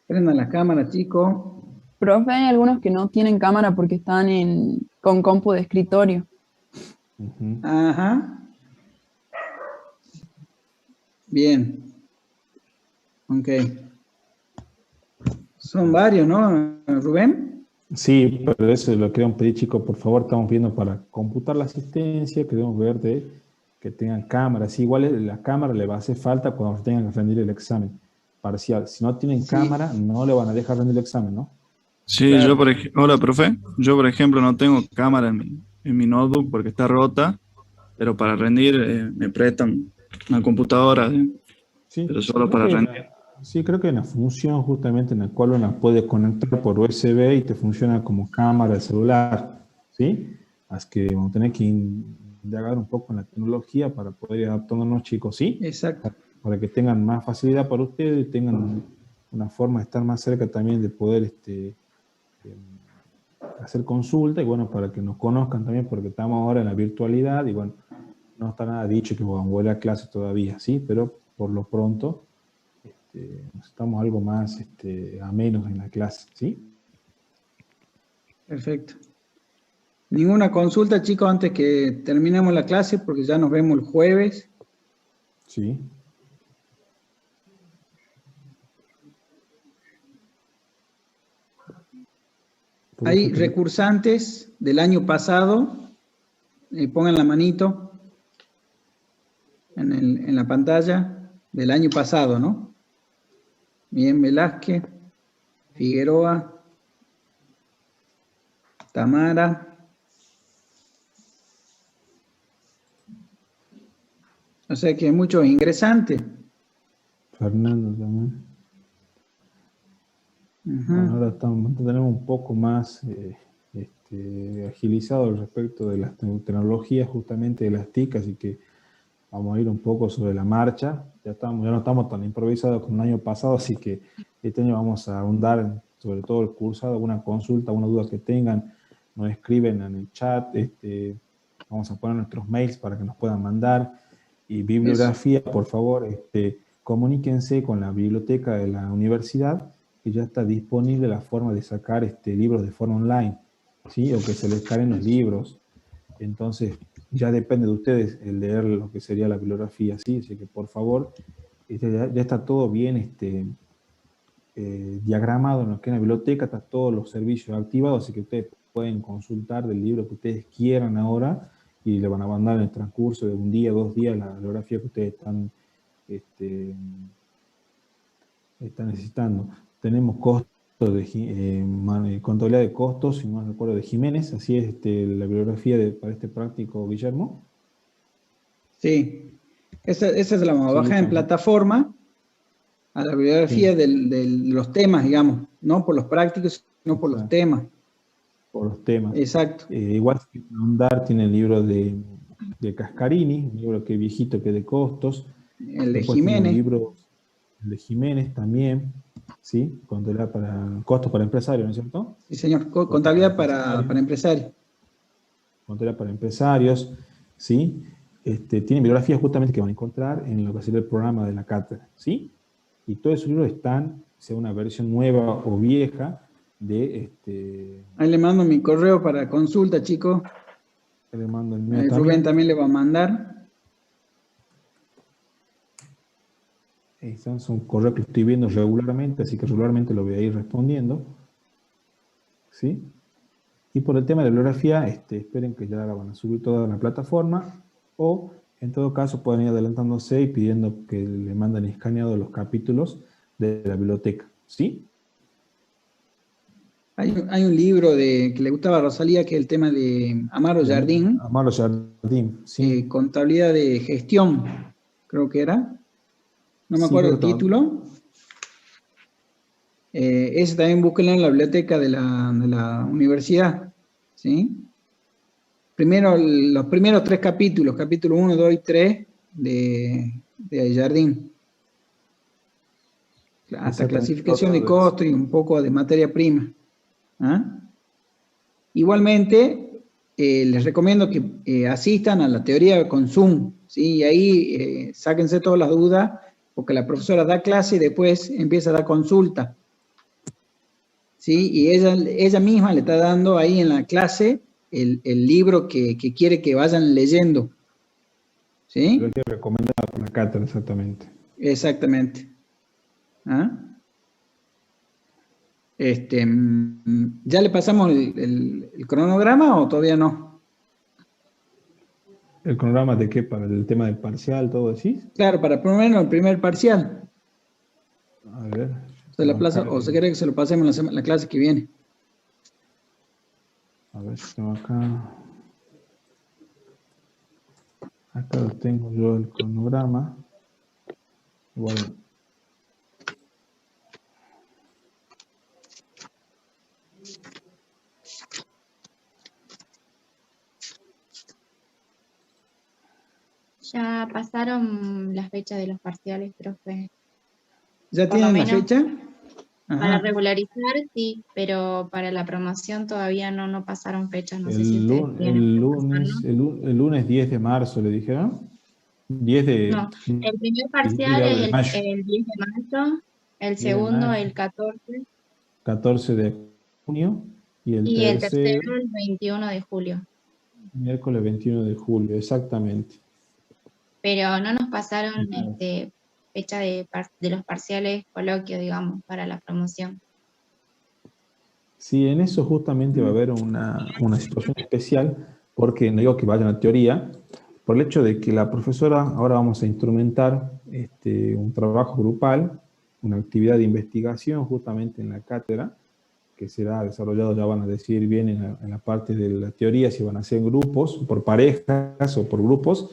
Prendan la cámara, chicos. Profe, hay algunos que no tienen cámara porque están con compu de escritorio. Ajá. Bien. Ok. Son varios, ¿no, Rubén? Sí, pero eso lo queremos pedir, chicos, por favor, estamos viendo para computar la asistencia, queremos ver que tengan cámara. Sí, igual la cámara le va a hacer falta cuando tengan que rendir el examen parcial. Si no tienen cámara, no le van a dejar rendir el examen, ¿no? Sí, claro. Hola, profe. Yo, por ejemplo, no tengo cámara en mi notebook porque está rota, pero para rendir me prestan una computadora, sí, pero solo para rendir. Sí, creo que hay una función justamente en la cual uno puede conectar por USB y te funciona como cámara de celular, ¿sí? Así que vamos a tener que indagar un poco en la tecnología para poder ir adaptándonos, chicos, ¿sí? Exacto. Para que tengan más facilidad para ustedes y tengan una forma de estar más cerca también de poder hacer consulta, y bueno, para que nos conozcan también, porque estamos ahora en la virtualidad y bueno, no está nada dicho que vamos a volver a clase todavía, ¿sí? Pero por lo pronto estamos algo más amenos en la clase, ¿sí? Perfecto. Ninguna consulta, chicos, antes que terminemos la clase, porque ya nos vemos el jueves. Sí. Hay recursantes del año pasado, pongan la manito en la pantalla, del año pasado, ¿no? Bien, Velázquez, Figueroa, Tamara. O sea que hay muchos ingresantes. Fernando también. Bueno, ahora tenemos un poco más agilizado respecto de las tecnologías justamente de las TIC, así que vamos a ir un poco sobre la marcha. Ya no estamos tan improvisados como el año pasado, así que este año vamos a ahondar sobre todo el cursado, alguna consulta, alguna duda que tengan, nos escriben en el chat, vamos a poner nuestros mails para que nos puedan mandar, y bibliografía, por favor, comuníquense con la biblioteca de la universidad, que ya está disponible la forma de sacar libros de forma online, ¿sí? O que se les carguen los libros. Entonces, ya depende de ustedes el leer lo que sería la bibliografía, ¿sí? Así que, por favor, ya está todo bien diagramado en lo que es la biblioteca, está todos los servicios activados, así que ustedes pueden consultar del libro que ustedes quieran ahora, y le van a mandar en el transcurso de un día, 2 días, la bibliografía que ustedes están necesitando. Tenemos costos de contabilidad de costos, si no me recuerdo, de Jiménez, así es la bibliografía para este práctico, Guillermo. Sí, esa es la baja en plataforma, a la bibliografía de los temas, digamos, no por los prácticos, sino por los temas. Por los temas. Exacto. Igual que Ahondar tiene el libro de Cascarini, un libro que es viejito, que es de costos. El de Después Jiménez. El de Jiménez también, ¿sí? Contabilidad costos para empresarios, ¿no es cierto? Sí, señor. Contabilidad para empresarios. Contabilidad para empresarios, ¿sí? Tienen bibliografías justamente que van a encontrar en lo que sería el programa de la cátedra, ¿sí? Y todos esos libros están, sea una versión nueva o vieja, de Ahí le mando mi correo para consulta, chicos. Le mando el mío Rubén también le va a mandar. Son correos que estoy viendo regularmente, así que regularmente lo voy a ir respondiendo, ¿sí? Y por el tema de la bibliografía, esperen que ya la van a subir toda a la plataforma, o en todo caso pueden ir adelantándose y pidiendo que le manden escaneados los capítulos de la biblioteca, ¿sí? Hay un libro que le gustaba a Rosalía, que es el tema de Amaro Jardín. Amaro Jardín, sí. Contabilidad de gestión, creo que era. No me acuerdo el título. Ese también búsquenlo en la biblioteca de la universidad, ¿sí? Los primeros 3 capítulos, capítulo 1, 2 y 3 de Jardín. Hasta clasificación de costo y un poco de materia prima. ¿Ah? Igualmente, les recomiendo que asistan a la teoría de consumo, ¿sí? Y ahí sáquense todas las dudas, porque la profesora da clase y después empieza a dar consulta, ¿sí? Y ella misma le está dando ahí en la clase el libro que quiere que vayan leyendo, ¿sí? Lo que recomendado por la cátedra, exactamente. Exactamente. ¿Ah? ¿Ya le pasamos el cronograma o todavía no? ¿El cronograma de qué? ¿Para el tema del parcial, todo decís? Claro, para por lo menos el primer parcial. A ver. ¿O se quiere que se lo pasemos la clase que viene? A ver si tengo acá. Acá lo tengo yo, el cronograma. Igual. Ya pasaron las fechas de los parciales, profe. ¿Ya Por lo tienen la menos fecha? Para Ajá. regularizar, sí, pero para la promoción todavía no pasaron fechas. No sé si El ustedes tienen. el lunes 10 de marzo, ¿le dijeron? 10 de... No, el primer parcial es el 10 de marzo, el segundo el 14. 14 de junio Y el el tercero, tercero el 21 de julio. miércoles 21 de julio, exactamente. Pero no nos pasaron fecha de los parciales coloquios, digamos, para la promoción. Sí, en eso justamente va a haber una situación especial, porque no digo que vayan a teoría, por el hecho de que la profesora, ahora vamos a instrumentar un trabajo grupal, una actividad de investigación justamente en la cátedra, que será desarrollado, ya van a decir bien en la parte de la teoría, si van a ser en grupos, por parejas o por grupos,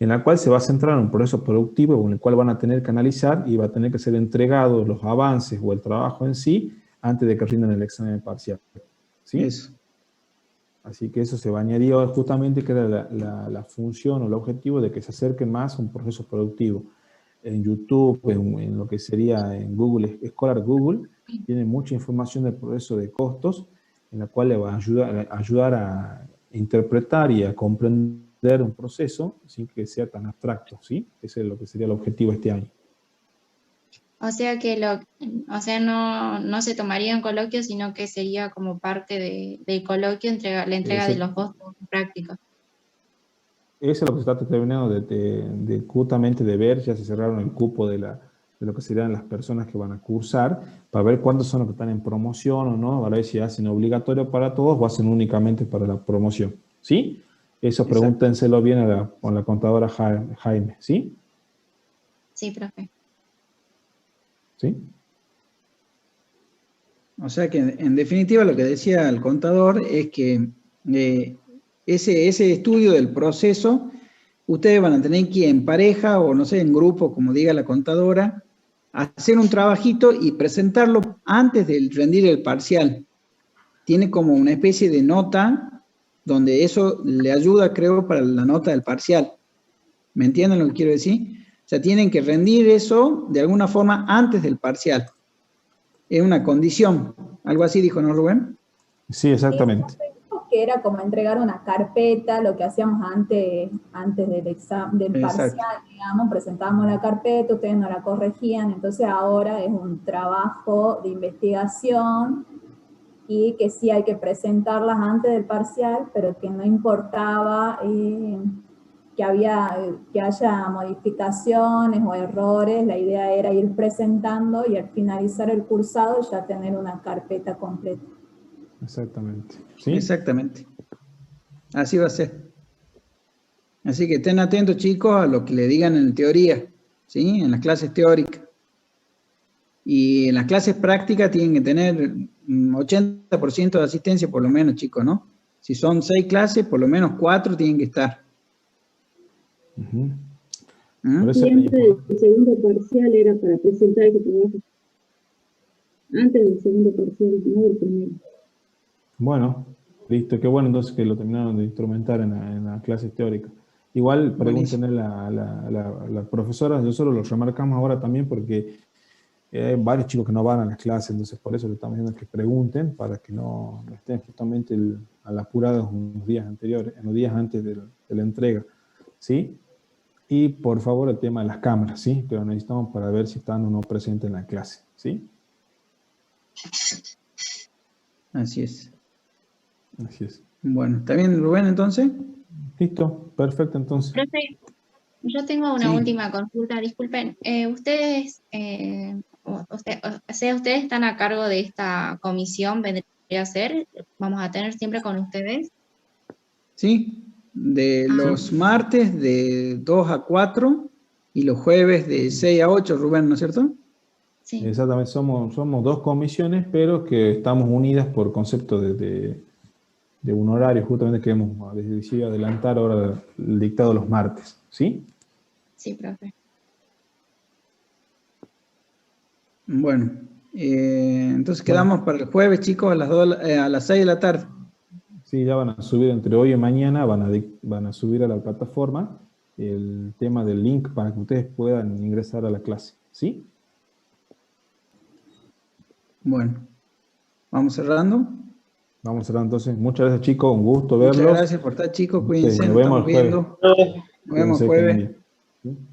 en la cual se va a centrar en un proceso productivo en el cual van a tener que analizar y va a tener que ser entregados los avances o el trabajo en sí antes de que rindan el examen parcial. ¿Sí? Eso. Así que eso se va a añadir justamente que era la función o el objetivo de que se acerquen más a un proceso productivo. En YouTube, en lo que sería en Google, Scholar Google, tiene mucha información del proceso de costos, en la cual le va a ayudar a interpretar y a comprender un proceso sin que sea tan abstracto, ¿sí? Ese es lo que sería el objetivo este año. O sea que no se tomaría en coloquio, sino que sería como parte del coloquio la entrega de los costos prácticos. Eso es lo que se está terminando justamente de ver, ya se cerraron el cupo de lo que serían las personas que van a cursar, para ver cuántos son los que están en promoción o no, para ver si hacen obligatorio para todos o hacen únicamente para la promoción, ¿sí? Eso pregúntenselo bien a la contadora Jaime, ¿sí? Sí, profe. ¿Sí? O sea que en definitiva lo que decía el contador es que ese estudio del proceso, ustedes van a tener que ir en pareja o no sé, en grupo, como diga la contadora, hacer un trabajito y presentarlo antes de rendir el parcial. Tiene como una especie de nota donde eso le ayuda, creo, para la nota del parcial. ¿Me entienden lo que quiero decir? O sea, tienen que rendir eso de alguna forma antes del parcial. Es una condición. Algo así dijo, ¿no, Rubén? Sí, exactamente. Que era como entregar una carpeta, lo que hacíamos antes del examen, del parcial, digamos, presentábamos la carpeta, ustedes no la corregían, entonces ahora es un trabajo de investigación y que sí hay que presentarlas antes del parcial, pero que no importaba que haya modificaciones o errores, la idea era ir presentando y al finalizar el cursado ya tener una carpeta completa. Exactamente. ¿Sí? Exactamente. Así va a ser. Así que estén atentos, chicos, a lo que le digan en teoría, ¿sí? En las clases teóricas. Y en las clases prácticas tienen que tener 80% de asistencia por lo menos, chicos, ¿no? Si son 6 clases, por lo menos 4 tienen que estar. Y antes del segundo parcial era para presentar ese trabajo. Antes del segundo parcial, no del primero. Bueno, listo, qué bueno entonces que lo terminaron de instrumentar en la clase teórica. Igual pregúntenle a la profesora, nosotros lo remarcamos ahora también porque hay varios chicos que no van a las clases, entonces por eso le estamos diciendo que pregunten para que no estén justamente a la apurada en los días anteriores, en los días antes de la entrega, ¿sí? Y por favor el tema de las cámaras, ¿sí? Que lo necesitamos para ver si están o no presentes en la clase, ¿sí? Así es. Así es. Bueno, ¿está bien, Rubén, entonces? Listo, perfecto, entonces. Profe, yo tengo una última consulta, disculpen. Ustedes están a cargo de esta comisión, vendría a ser, vamos a tener siempre con ustedes. Sí, de los martes de 2 a 4 y los jueves de 6 a 8, Rubén, ¿no es cierto? Sí. Exactamente, somos 2 comisiones, pero que estamos unidas por concepto de un horario, justamente que hemos decidido adelantar ahora el dictado los martes, ¿sí? Sí, profe. Bueno, entonces quedamos para el jueves, chicos, a las 6 de la tarde. Sí, ya van a subir entre hoy y mañana, van a subir a la plataforma el tema del link para que ustedes puedan ingresar a la clase, ¿sí? Bueno, ¿vamos cerrando? Vamos cerrando entonces. Muchas gracias, chicos, un gusto verlos. Muchas gracias por estar, chicos, cuídense, Nos vemos estamos viendo. Nos vemos Cuídense, jueves. que estén bien.